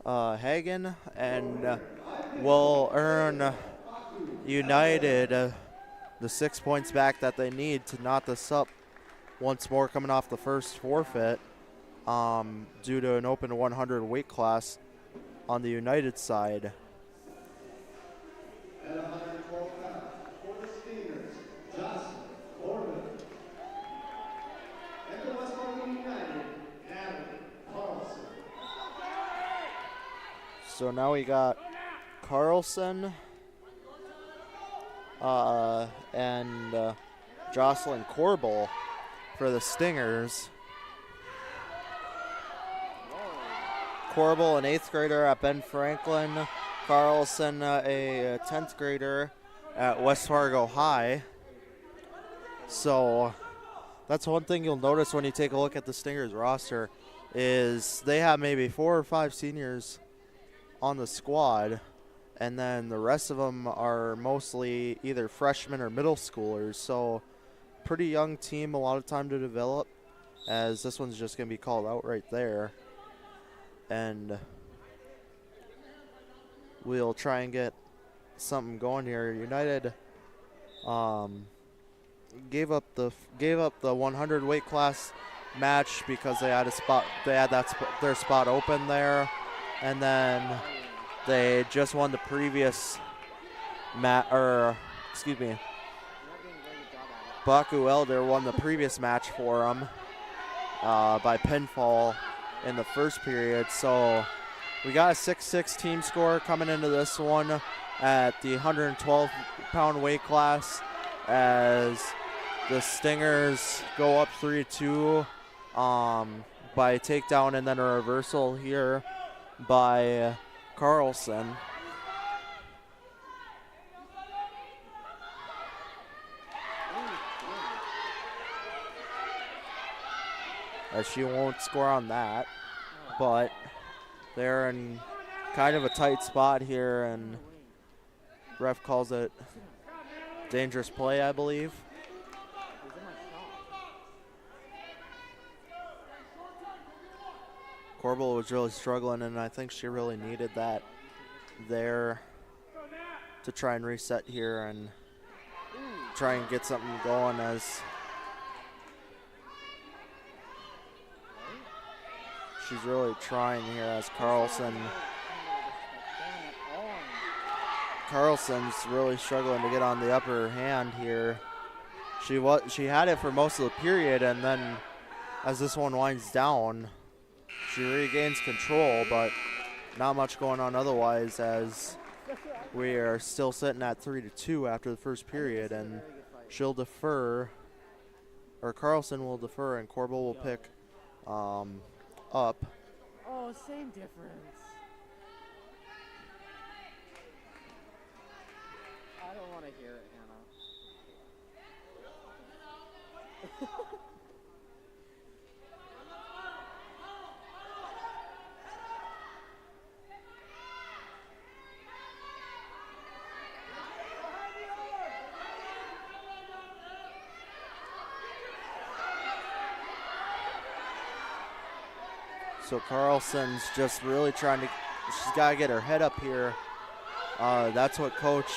Hagen and will earn United the 6 points back that they need to knot this up once more, coming off the first forfeit due to an open 100 weight class on the United side. At 112 pounds, for the Stingers, Jocelyn Corbin. And the West Fargo United, Natalie Carlson. So now we got Carlson and Jocelyn Corbel for the Stingers. Corbel, an 8th grader at Ben Franklin. Carlson, a 10th grader at West Fargo High. So that's one thing you'll notice when you take a look at the Stingers roster. is they have maybe 4 or 5 seniors on the squad, and then the rest of them are mostly either freshmen or middle schoolers. So pretty young team, a lot of time to develop, as this one's just going to be called out right there. And we'll try and get something going here. United gave up the 100 weight class match because they had their spot open there, and then they just won the previous Baku Elder won the previous match for them by pinfall in the first period. So we got a 6-6 team score coming into this one at the 112-pound weight class, as the Stingers go up 3-2 by takedown and then a reversal here by Carlson. As she won't score on that, but they're in kind of a tight spot here, and ref calls it dangerous play, I believe. Corbel was really struggling, and I think she really needed that there to try and reset here and try and get something going, as she's really trying here, as Carlson's really struggling to get on the upper hand here. She had it for most of the period, and then as this one winds down, she regains control, but not much going on otherwise, as we are still sitting at 3-2 after the first period, and she'll defer, or Carlson will defer, and Corbel will pick up. Oh, same difference. I don't want to hear it, Hannah. So Carlson's just really trying to, she's got to get her head up here. That's what Coach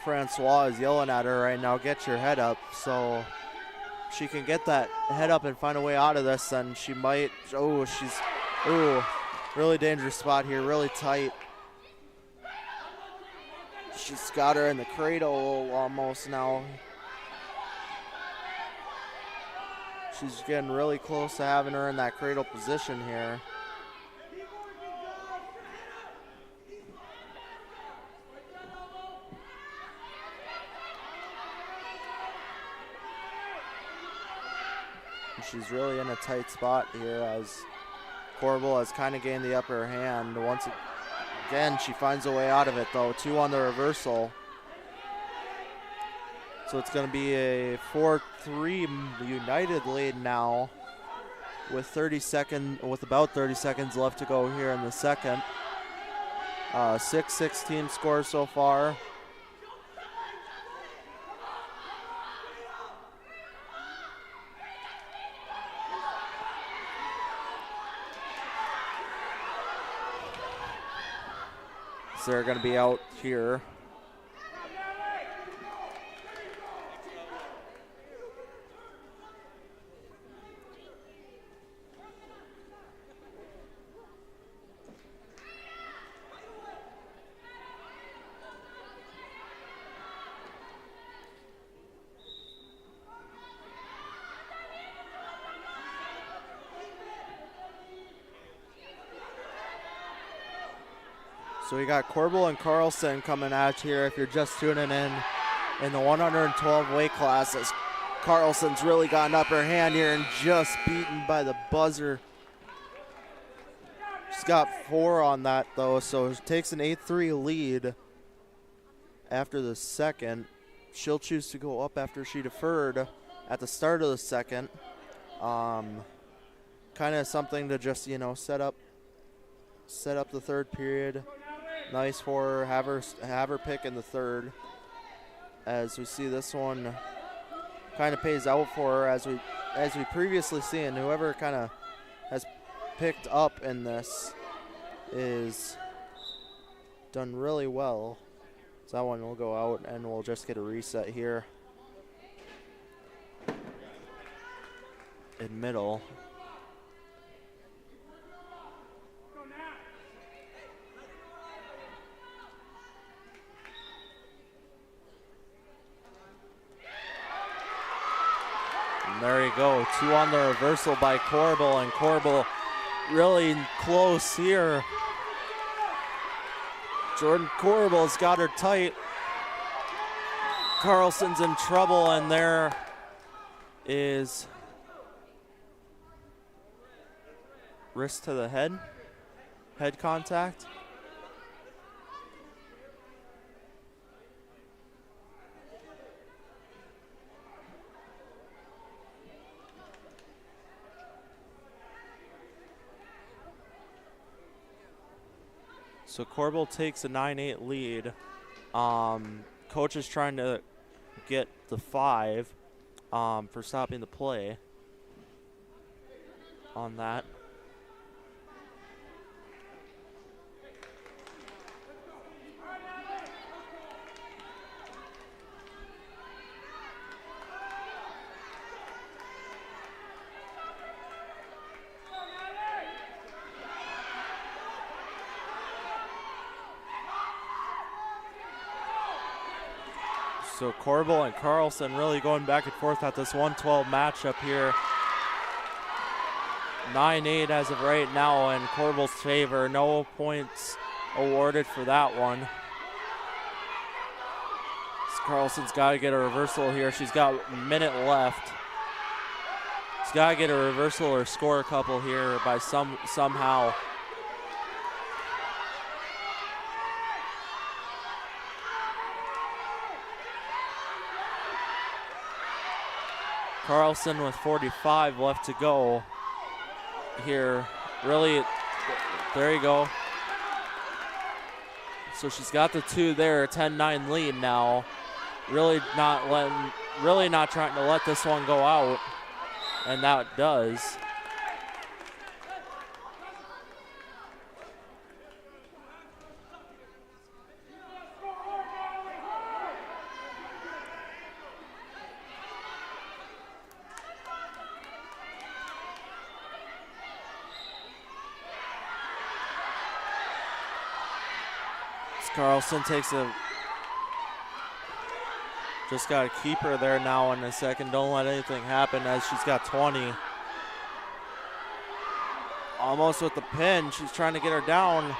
Francois is yelling at her right now. Get your head up. So she can get that head up and find a way out of this, and she might. Really dangerous spot here, really tight. She's got her in the cradle almost now. She's getting really close to having her in that cradle position here. She's really in a tight spot here, as Corbel has kind of gained the upper hand. Once again, she finds a way out of it, though. 2 on the reversal. So it's going to be a 4-3 United lead now, with about 30 seconds left to go here in the second. 6-6 team score so far. So they're going to be out here. So we got Corbel and Carlson coming out here if you're just tuning in the 112 weight class, as Carlson's really got an upper hand here and just beaten by the buzzer. She's got 4 on that though, so it takes an 8-3 lead after the second. She'll choose to go up after she deferred at the start of the second. Kind of something to just, set up the third period. Nice for her, have her pick in the third. As we see this one kind of pays out for her as we previously seen. Whoever kind of has picked up in this is done really well. So that one will go out and we'll just get a reset here. In middle. And there you go, 2 on the reversal by Corbel, and Corbel really close here. Jordan Corbel's got her tight. Carlson's in trouble, and there is wrist to the head contact. So Corbel takes a 9-8 lead. Coach is trying to get the 5 for stopping the play on that. So Corbel and Carlson really going back and forth at this 112 matchup here. 9-8 as of right now in Corbel's favor. No points awarded for that one. So Carlson's got to get a reversal here. She's got a minute left. She's got to get a reversal or score a couple here by somehow. Carlson with 45 left to go here. Really, there you go. So she's got the 2 there, 10-9 lead now. Really not trying to let this one go out, and that does. Carlson takes just got to keep her there now in a second. Don't let anything happen as she's got 20. Almost with the pin. She's trying to get her down.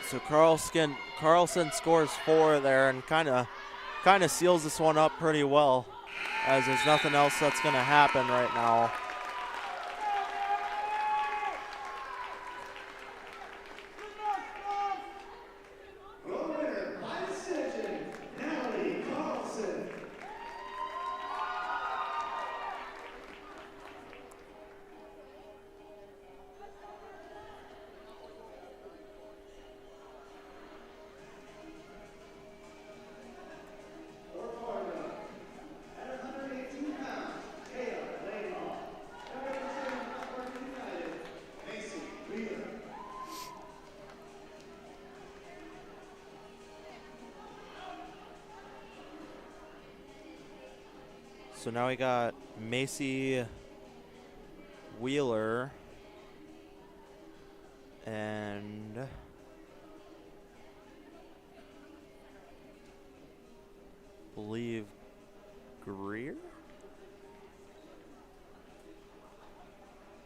So Carlson scores 4 there and kind of seals this one up pretty well, as there's nothing else that's going to happen right now. So now we got Macy Wheeler and believe Greer?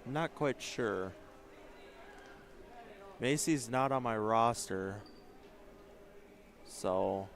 I'm not quite sure. Macy's not on my roster, so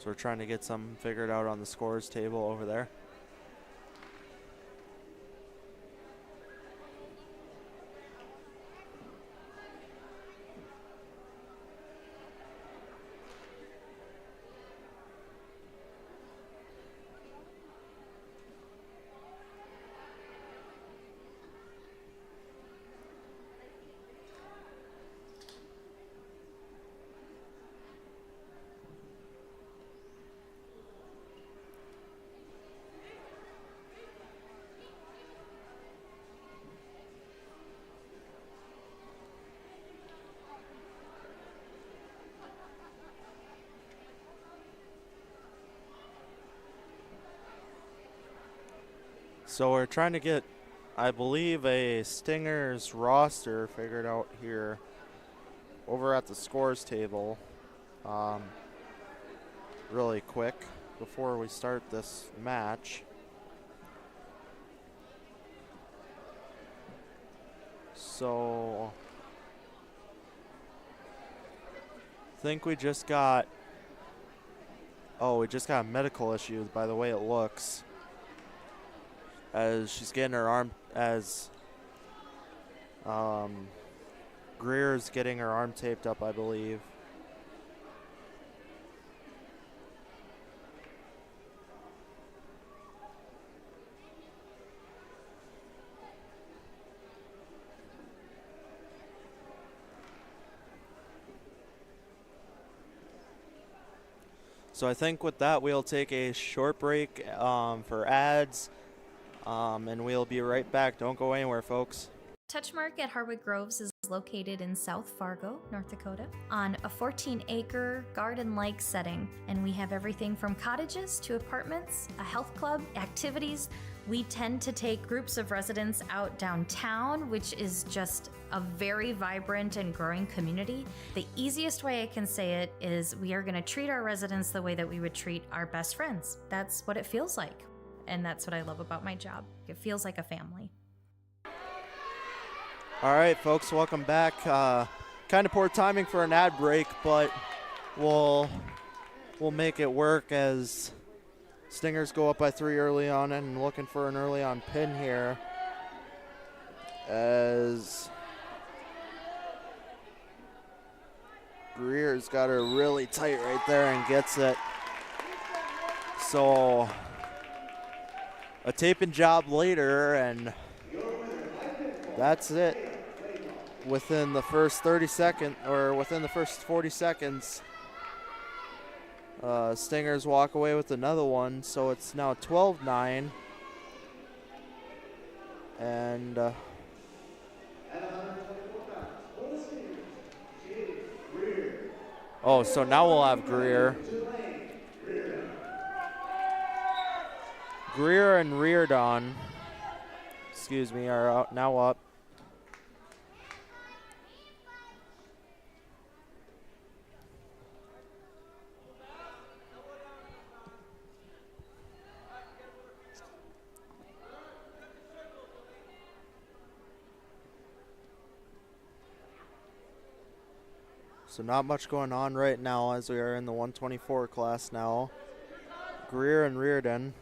So we're trying to get something figured out on the scores table over there. So we're trying to get, I believe, a Stingers roster figured out here over at the scores table really quick before we start this match. So I think we just got, we just got medical issues by the way it looks. As she's getting her arm, as Greer's getting her arm taped up, I believe. So I think with that, we'll take a short break for ads. And we'll be right back. Don't go anywhere, folks. Touchmark at Harwood Groves is located in South Fargo, North Dakota, on a 14-acre garden-like setting. And we have everything from cottages to apartments, a health club, activities. We tend to take groups of residents out downtown, which is just a very vibrant and growing community. The easiest way I can say it is we are going to treat our residents the way that we would treat our best friends. That's what it feels like. And that's what I love about my job. It feels like a family. All right, folks, welcome back. Kind of poor timing for an ad break, but we'll make it work as Stingers go up by 3 early on and looking for an early on pin here. As Greer's got her really tight right there and gets it. So a taping job later, and that's it. Within the first 30 seconds, or within the first 40 seconds, Stingers walk away with another one. So it's now 12-9. And so now we'll have Greer. Greer and Reardon, are now up. So not much going on right now as we are in the 124 class now. Greer and Reardon.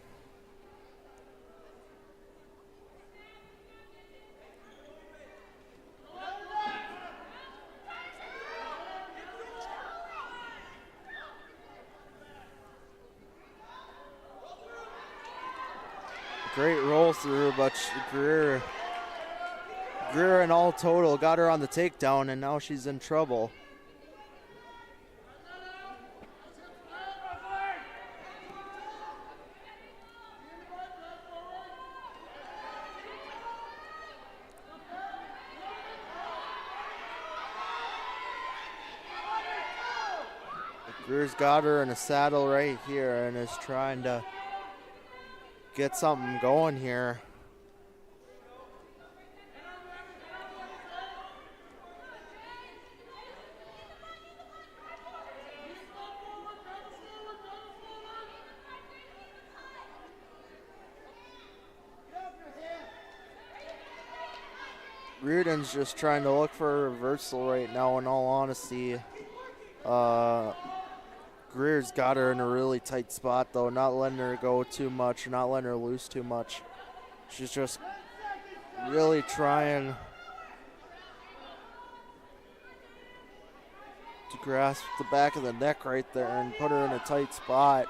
Great roll through, but Greer in all total got her on the takedown, and now she's in trouble. Greer's got her in a saddle right here and is trying to get something going here. Reardon's just trying to look for a reversal right now, in all honesty. Greer's got her in a really tight spot, though, not letting her go too much, not letting her loose too much. She's just really trying to grasp the back of the neck right there and put her in a tight spot.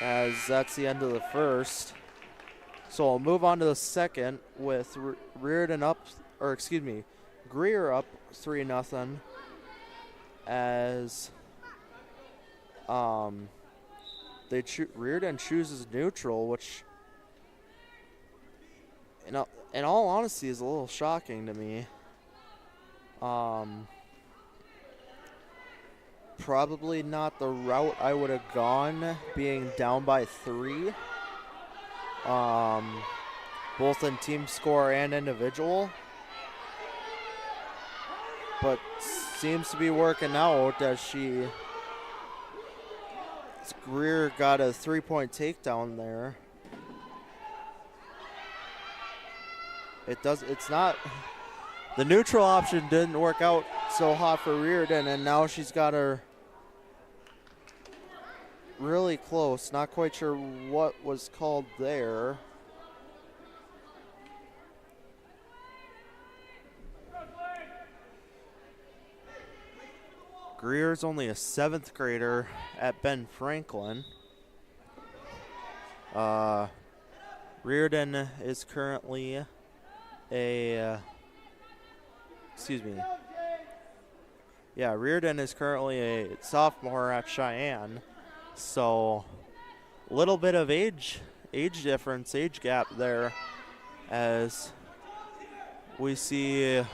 As that's the end of the first. So we'll move on to the second with Greer up 3-0 as Reardon chooses neutral, which in all honesty is a little shocking to me. Probably not the route I would have gone, being down by 3. Both in team score and individual. But seems to be working out as Greer got a 3-point takedown there. It's not, the neutral option didn't work out so hot for Reardon, and now she's got her really close. Not quite sure what was called there. Greer's only a 7th grader at Ben Franklin. Reardon is currently Reardon is currently a sophomore at Cheyenne. So a little bit of age difference, age gap there, as we see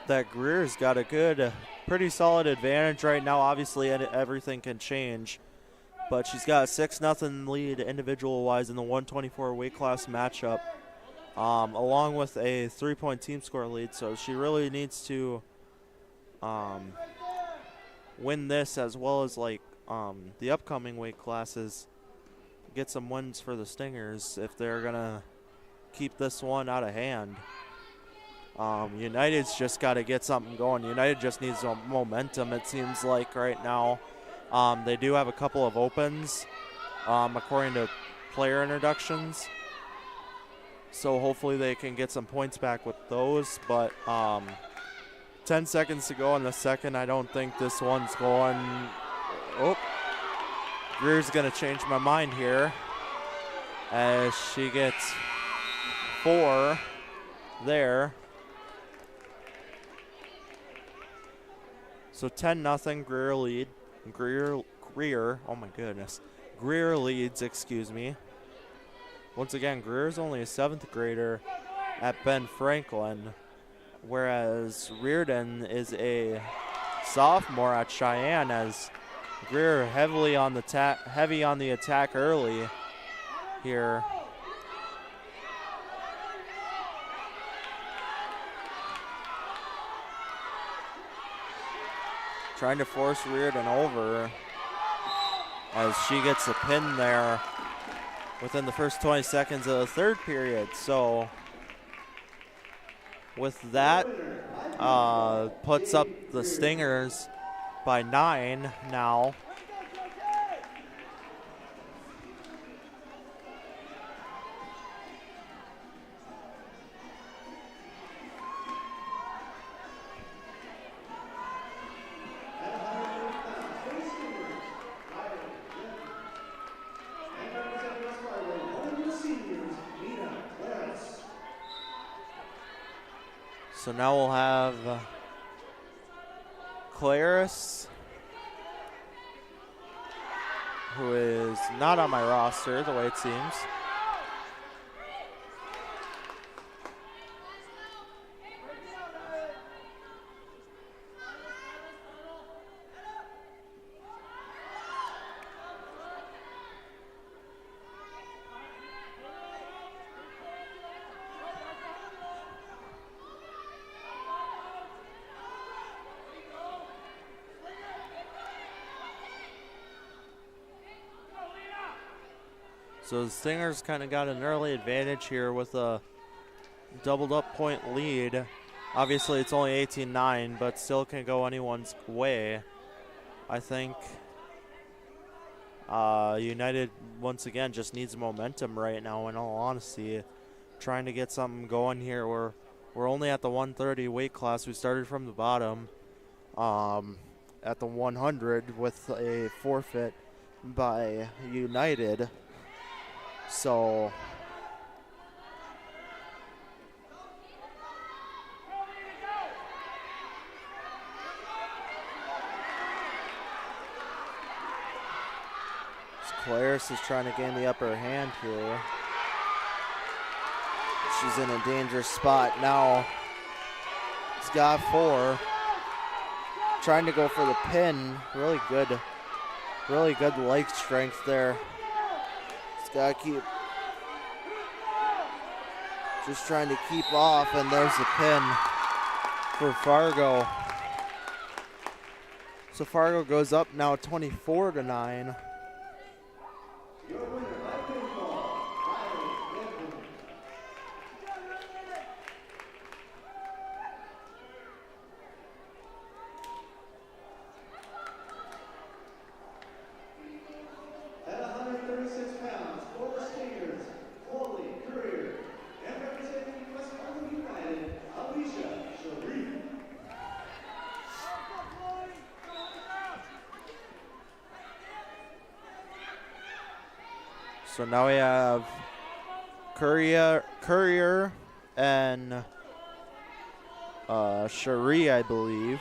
that Greer's got a good, pretty solid advantage right now. Obviously, everything can change, but she's got a 6-0 lead individual-wise in the 124 weight class matchup, along with a 3-point team score lead. So she really needs to win this, as well as the upcoming weight classes, get some wins for the Stingers if they're gonna keep this one out of hand. United's just got to get something going. United just needs some momentum, it seems like, right now. They do have a couple of opens, according to player introductions. So hopefully they can get some points back with those. But 10 seconds to go in the second. I don't think this one's going. Oh, Greer's going to change my mind here as she gets 4 there. So 10-0 Greer lead. Greer, oh my goodness. Greer leads, excuse me. Once again, Greer's only a 7th grader at Ben Franklin, whereas Reardon is a sophomore at Cheyenne, as Greer heavy on the attack early here. Trying to force Reardon over as she gets the pin there within the first 20 seconds of the third period. So with that, puts up the Stingers by 9 now. So now we'll have Claris, who is not on my roster the way it seems. So the Stingers kind of got an early advantage here with a doubled up point lead Obviously, it's only 18-9, but still can go anyone's way. I think United, once again, just needs momentum right now, in all honesty. Trying to get something going here. We're only at the 130 weight class. We started from the bottom at the 100 with a forfeit by United. So Claris is trying to gain the upper hand here. She's in a dangerous spot now. He's got 4. Trying to go for the pin. Really good leg strength there. He's got to keep, just trying to keep off, and there's the pin for Fargo. So Fargo goes up now 24-9. At 136 pounds, former stingers, Chloe Courier, and representing West Fargo United, Alicia Sharif. So now we have Courier and Cherie, I believe.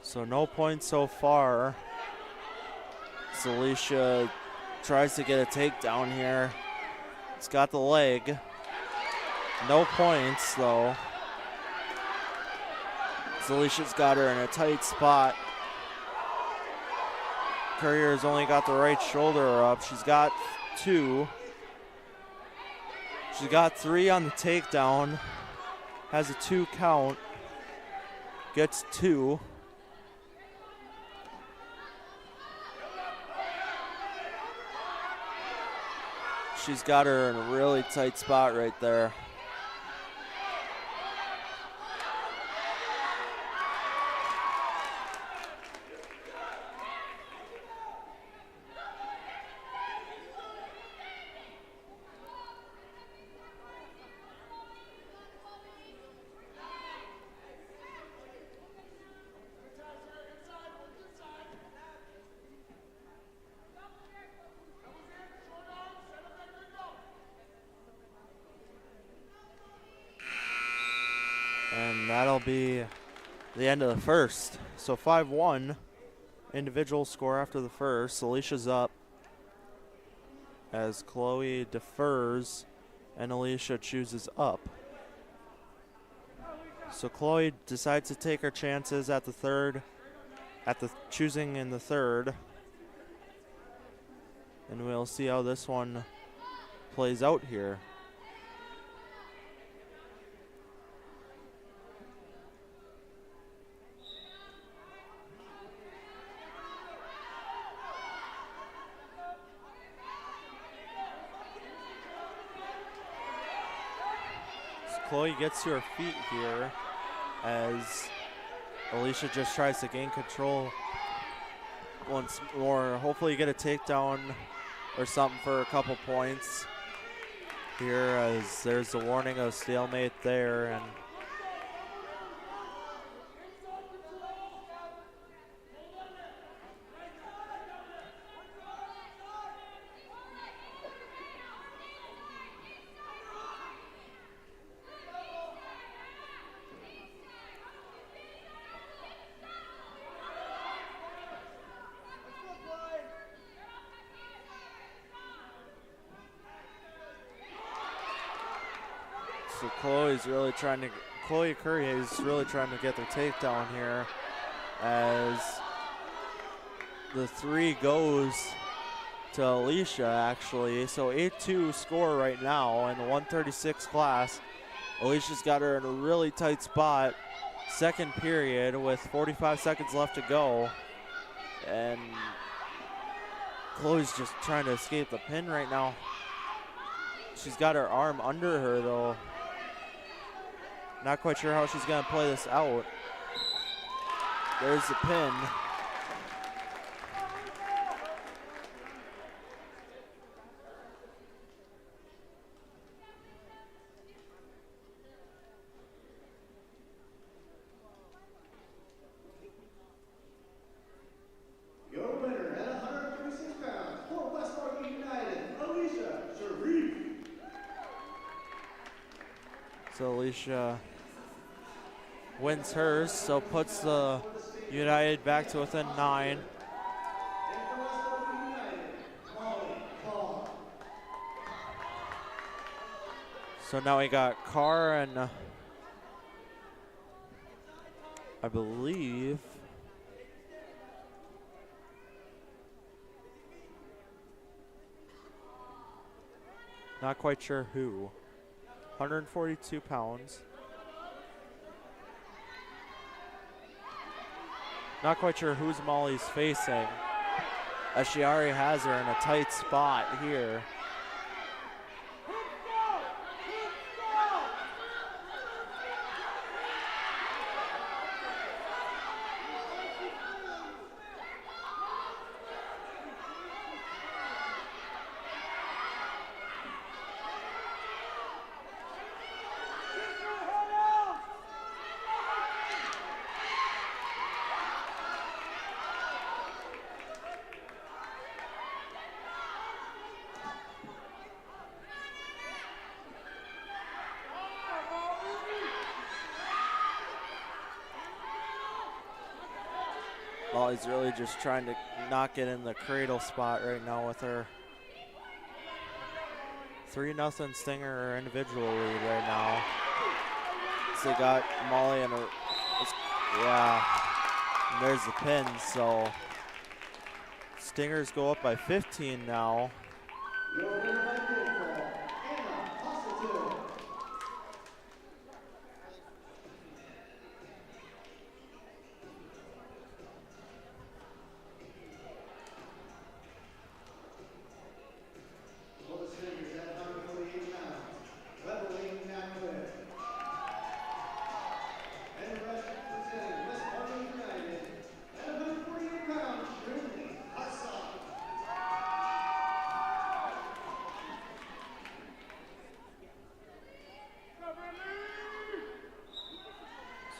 So no points so far. Alicia tries to get a takedown here. It's got the leg. No points though. Alicia's got her in a tight spot. Courier's only got the right shoulder up. She's got 2. She's got 3 on the takedown. Has a 2 count. Gets 2. She's got her in a really tight spot right there. And that'll be the end of the first. So 5-1 individual score after the first. Alicia's up as Chloe defers and Alicia chooses up. So Chloe decides to take her chances at the third, choosing in the third. And we'll see how this one plays out here. Chloe gets to her feet here as Alicia just tries to gain control once more. Hopefully get a takedown or something for a couple points here, as there's the warning of stalemate there. And So Chloe Curry is really trying to get their takedown here as the 3 goes to Alicia, actually. So 8-2 score right now in the 136 class. Alicia's got her in a really tight spot. Second period with 45 seconds left to go. And Chloe's just trying to escape the pin right now. She's got her arm under her, though. Not quite sure how she's going to play this out. There's the pin. Your winner at 136 pounds for West Fargo United, Alicia Sharif. So Alicia wins hers, so puts the United back to within 9. So now we got Carr and I believe not quite sure who. 142 pounds. Not quite sure who's Molly's facing, as she already has her in a tight spot here. Molly's really just trying to not get in the cradle spot right now with her 3-0 Stinger individual lead right now. So they got Molly in a, yeah, and there's the pin. So Stingers go up by 15 now.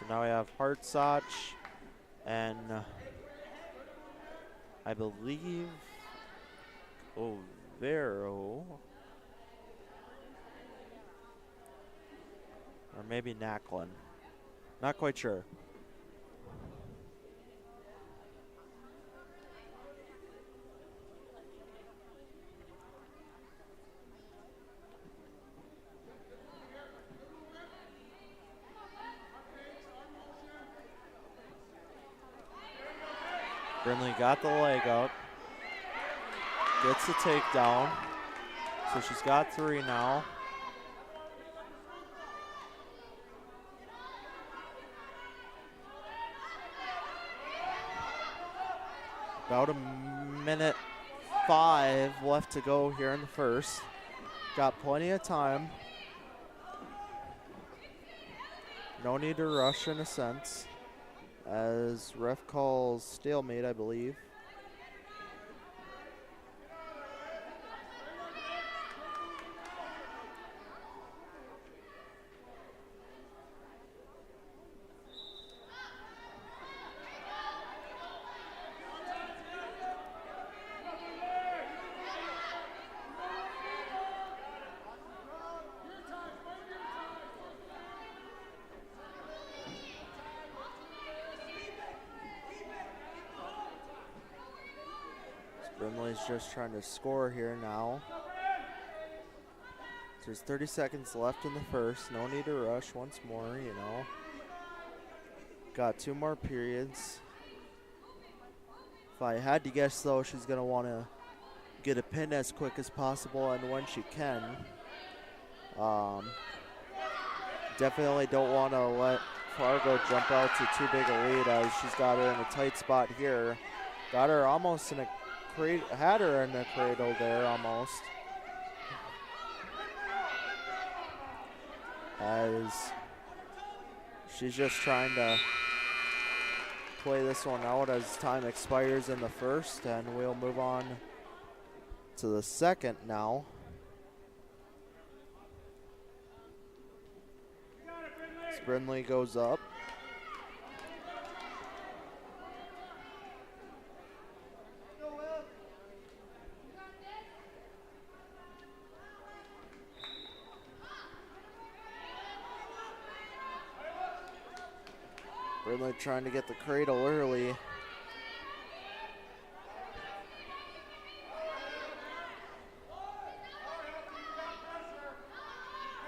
Now we have Hartsach and I believe Overo or maybe Nacklin. Not quite sure. Brinley got the leg up, gets the takedown, so she's got 3 now. About a minute 5 left to go here in the first. Got plenty of time. No need to rush in a sense, as ref calls stalemate, I believe. Brimley's just trying to score here now. There's 30 seconds left in the first. No need to rush once more, you know. Got 2 more periods. If I had to guess, though, she's going to want to get a pin as quick as possible, and when she can. Definitely don't want to let Fargo jump out to too big a lead, as she's got her in a tight spot here. Got her almost in a cradle, had her in a cradle there almost. As she's just trying to play this one out as time expires in the first, and we'll move on to the second now. Brindley goes up. Brindley trying to get the cradle early.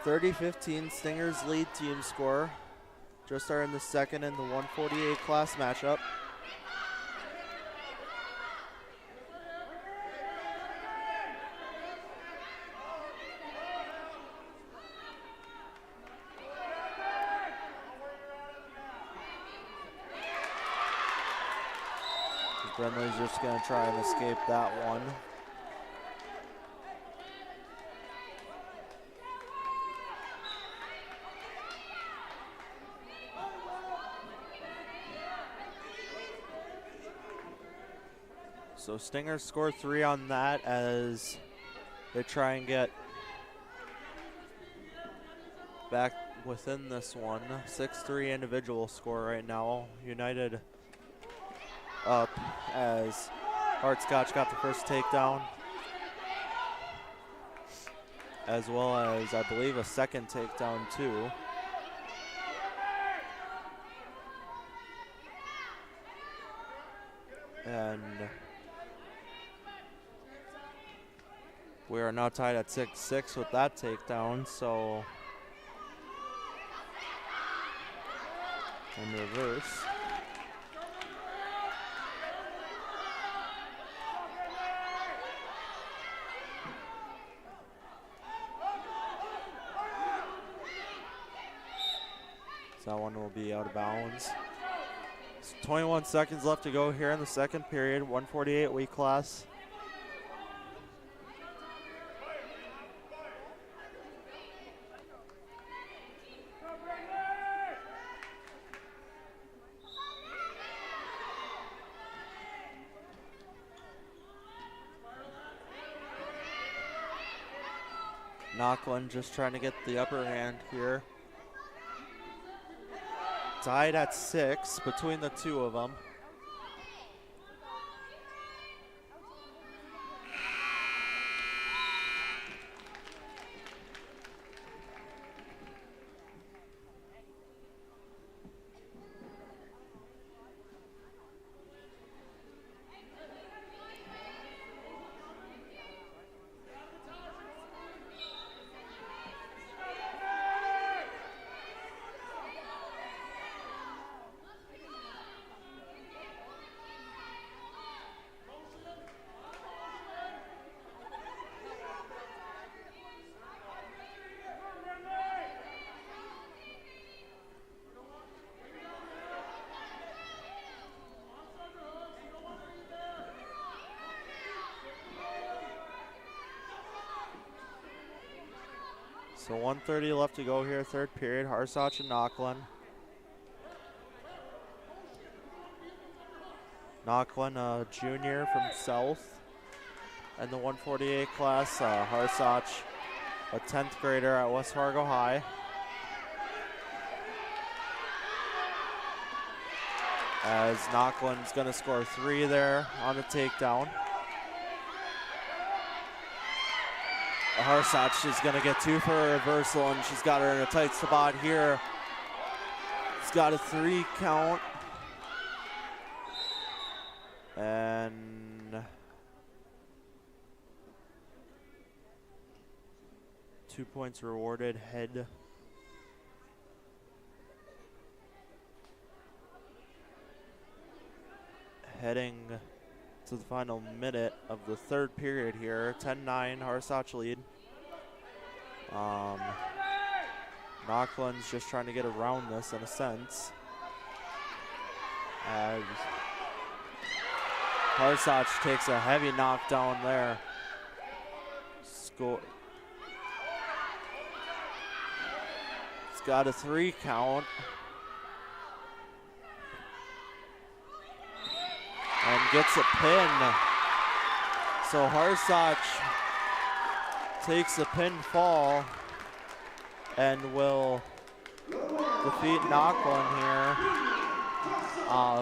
(30-15) Stingers lead team score. Just are in the second in the 148 class matchup. Brindley's just going to try and escape that one. So Stingers score 3 on that as they try and get back within this one. 6-3 individual score right now. United up as Hartscotch got the first takedown, as well as I believe a second takedown too. And we are now tied at 6-6 with that takedown, so in reverse. So that one will be out of bounds. So 21 seconds left to go here in the second period, 148 weight class. Knocklin just trying to get the upper hand here. Tied at 6 between the two of them. So 1:30 left to go here, third period. Harsach and Knocklin. Knocklin, a junior from South in the 148 class. Harsach, a 10th grader at West Fargo High. As Knocklin's going to score 3 there on the takedown. Harsach is going to get 2 for a reversal, and she's got her in a tight spot here. She's got a 3 count. And 2 points rewarded. Heading to the final minute of the third period here. 10-9, Harsach lead. Nocklin's just trying to get around this in a sense. As Harsach takes a heavy knockdown there. Score. It's got a 3 count. And gets a pin. So Harsach takes a pinfall and will defeat Nocklin here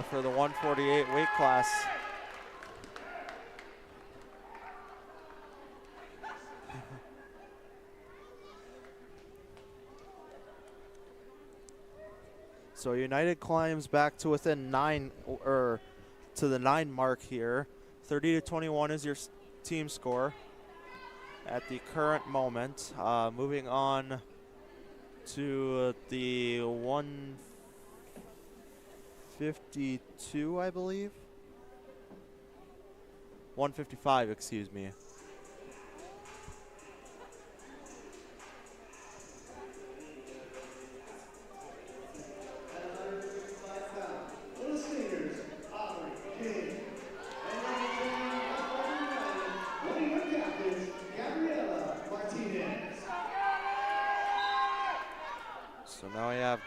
for the 148 weight class. So United climbs back to within 9, or to the 9 mark here. 30-21 is your team score at the current moment. Moving on to the 152, I believe. 155, excuse me. So now we have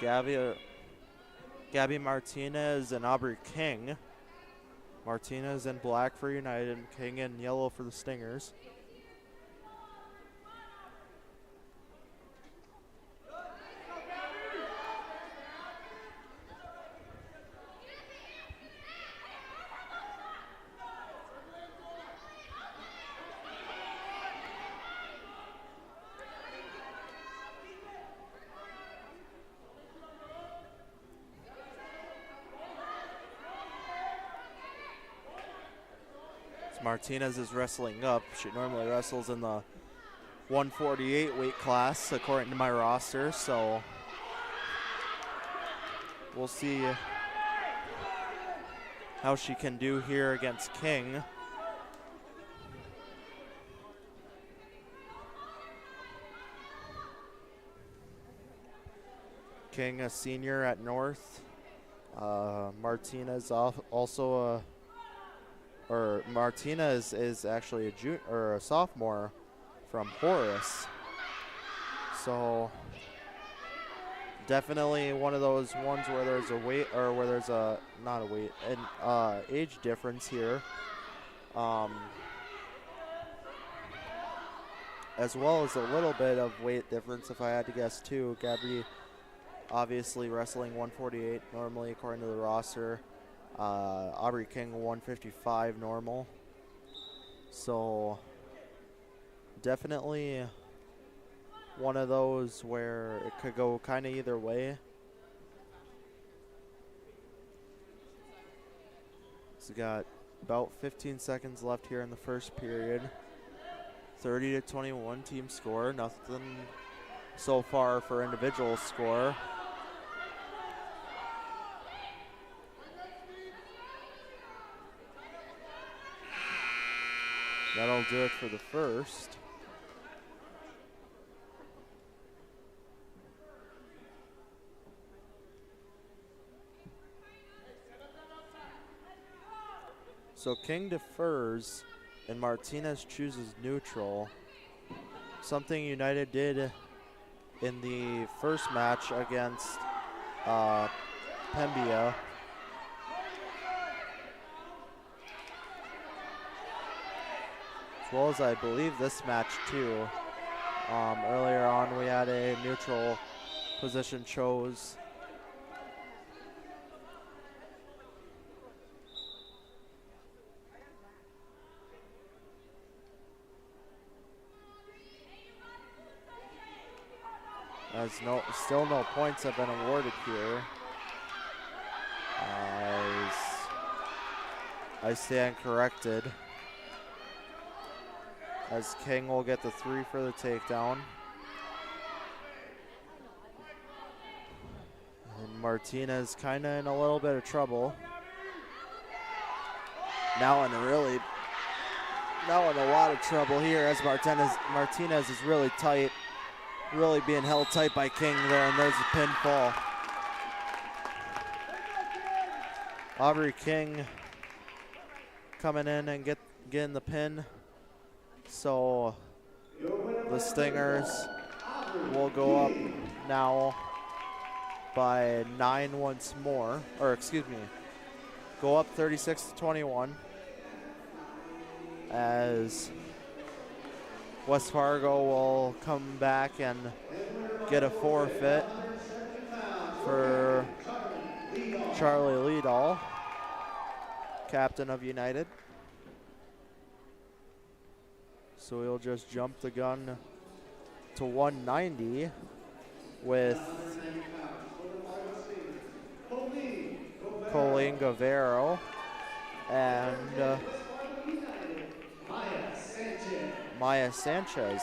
Gabby Martinez and Aubrey King. Martinez in black for United, King in yellow for the Stingers. Martinez is wrestling up. She normally wrestles in the 148 weight class, according to my roster, so we'll see how she can do here against King. King, a senior at North. Martinez also Martinez is actually a sophomore from Horace. So definitely one of those ones where there's a weight, or where there's a, not a weight, an age difference here. As well as a little bit of weight difference, if I had to guess too. Gabby obviously wrestling 148 normally according to the roster. Aubrey King 155 normal. So definitely one of those where it could go kind of either way. So got about 15 seconds left here in the first period. 30-21 team score. Nothing so far for individual score. That'll do it for the first. So King defers and Martinez chooses neutral. Something United did in the first match against Pemia. As well as I believe this match too. Earlier on we had a neutral position chose. As still no points have been awarded here. As I stand corrected. As King will get the 3 for the takedown. Martinez kind of in a little bit of trouble. Now in a lot of trouble here as Martinez is really tight, really being held tight by King there, and there's a pinfall. Aubrey King coming in and getting the pin. So the Stingers will go up now by 9 once more, or excuse me, go up 36-21 as West Fargo will come back and get a forfeit for Charlie Liedall, captain of United. So we'll just jump the gun to 190 with Colleen Guevara and Maya Sanchez.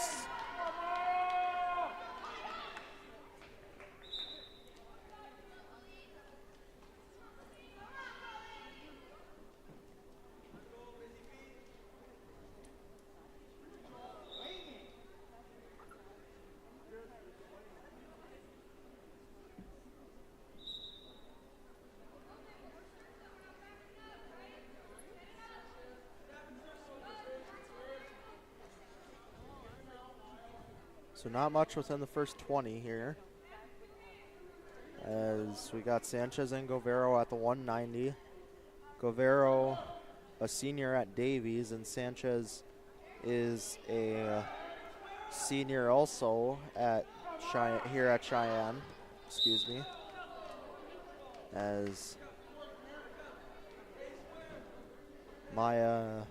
So not much within the first 20 here, as we got Sanchez and Govero at the 190. Govero, a senior at Davies, and Sanchez is a senior also at here at Cheyenne. Excuse me. As Maya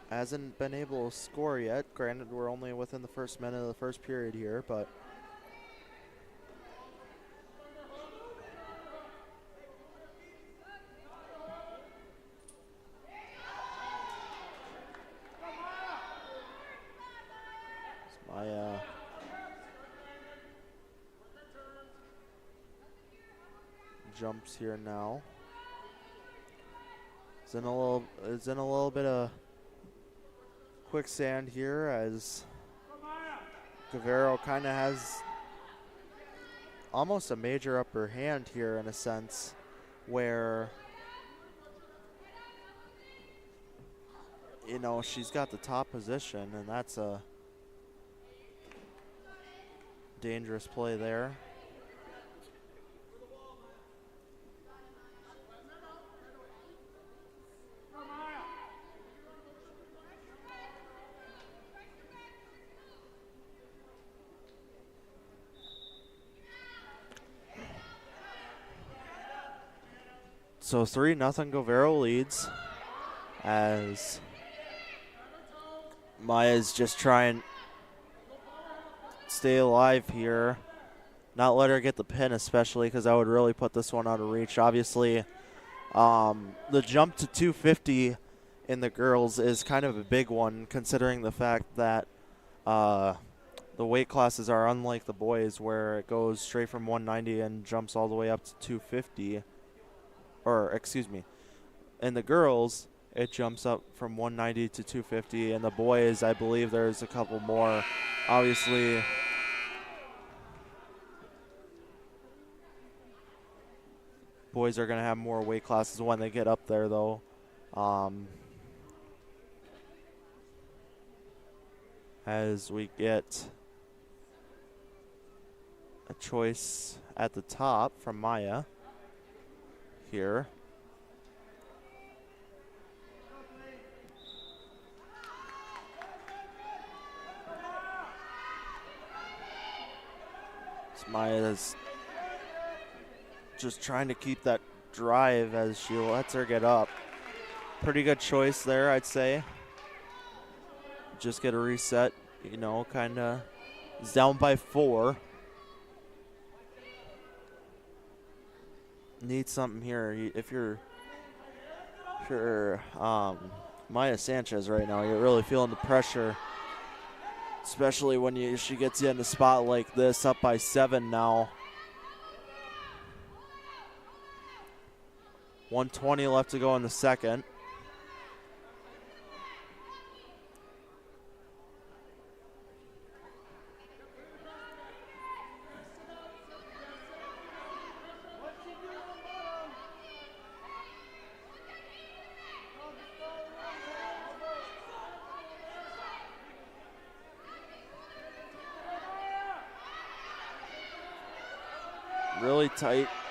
hasn't been able to score yet. Granted, we're only within the first minute of the first period here, but Maya jumps here now. It's in a little bit of quicksand here, as Guevara kind of has almost a major upper hand here in a sense, where she's got the top position, and that's a dangerous play there. So 3-0 Govero leads, as Maya's just trying to stay alive here, not let her get the pin, especially because I would really put this one out of reach. Obviously, the jump to 250 in the girls is kind of a big one, considering the fact that the weight classes are unlike the boys, where it goes straight from 190 and jumps all the way up to 250. Or, excuse me, in the girls, it jumps up from 190 to 250. And the boys, I believe there's a couple more. Obviously, boys are going to have more weight classes when they get up there, though. As we get a choice at the top from Maya here. So Maya's just trying to keep that drive as she lets her get up. Pretty good choice there, I'd say. Just get a reset, kind of is down by 4. Need something here. If you're Maya Sanchez right now, you're really feeling the pressure, especially when she gets you in a spot like this, up by 7 now. 1:20 left to go in the second.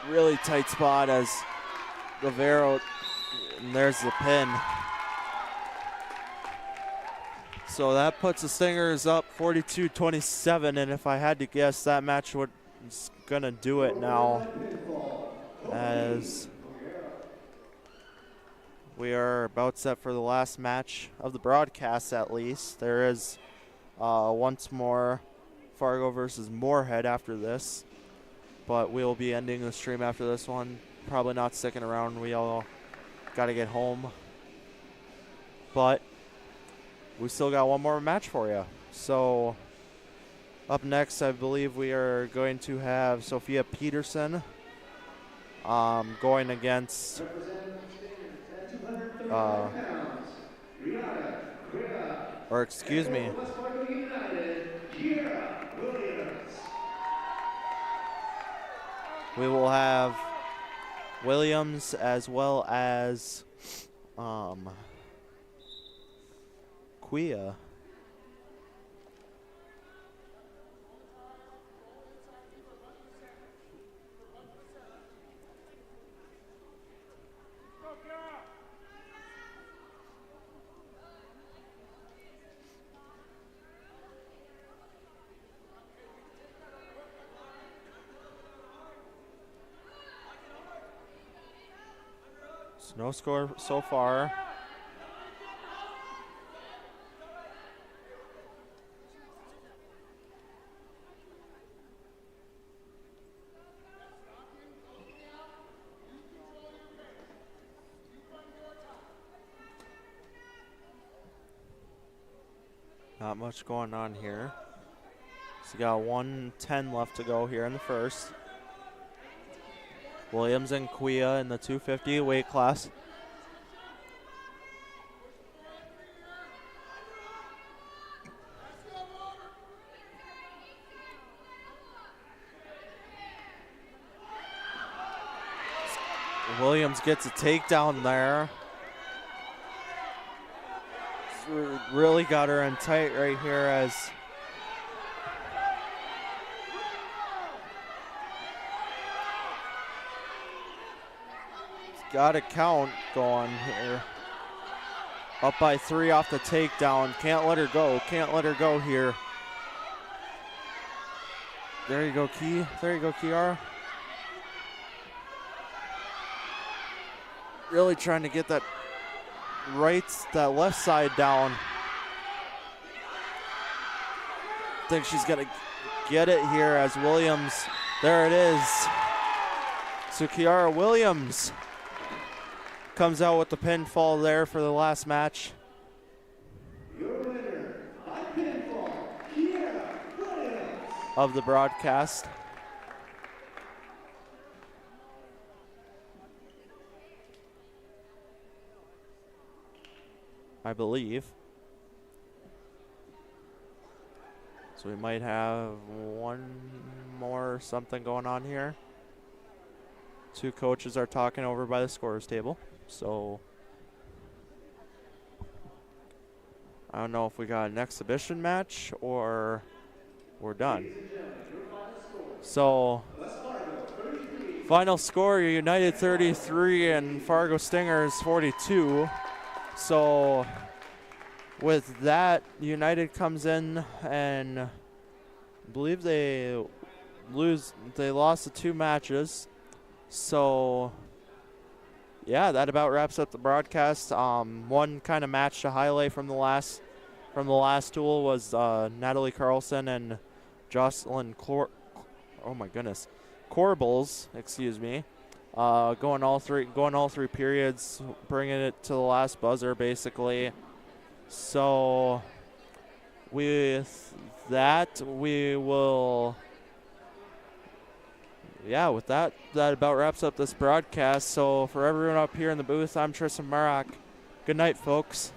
Really tight spot as Rivero, and there's the pin. So that puts the Stingers up 42-27, and if I had to guess, that match was gonna do it now, as we are about set for the last match of the broadcast. At least there is once more Fargo versus Moorhead after this. But we'll be ending the stream after this one. Probably not sticking around. We all got to get home. But we still got one more match for you. So up next, I believe we are going to have Sophia Peterson going against or excuse me. We will have Williams as well as Quia. No score so far. Not much going on here. So we got 1:10 left to go here in the first. Williams and Quia in the 250 weight class. Williams gets a takedown there. Really got her in tight right here as got a count going here. Up by 3 off the takedown. Can't let her go. Can't let her go here. There you go, Key. There you go, Kiara. Really trying to get that left side down. Think she's gonna get it here as Williams. There it is. So Kiara Williams comes out with the pinfall there for the last match. Your winner by pinfall, Kiara Williams. Of the broadcast. I believe. So we might have one more something going on here. Two coaches are talking over by the scorers table. So I don't know if we got an exhibition match or we're done. So final score, United 33 and Fargo Stingers 42. So with that, United comes in and I believe they lost the 2 matches. So yeah, that about wraps up the broadcast. One kind of match to highlight from the last duel was Natalie Carlson and Jocelyn Corbels, excuse me. going all three periods, bringing it to the last buzzer basically. So with that, with that about wraps up this broadcast. So for everyone up here in the booth, I'm Tristan Marock. Good night, folks.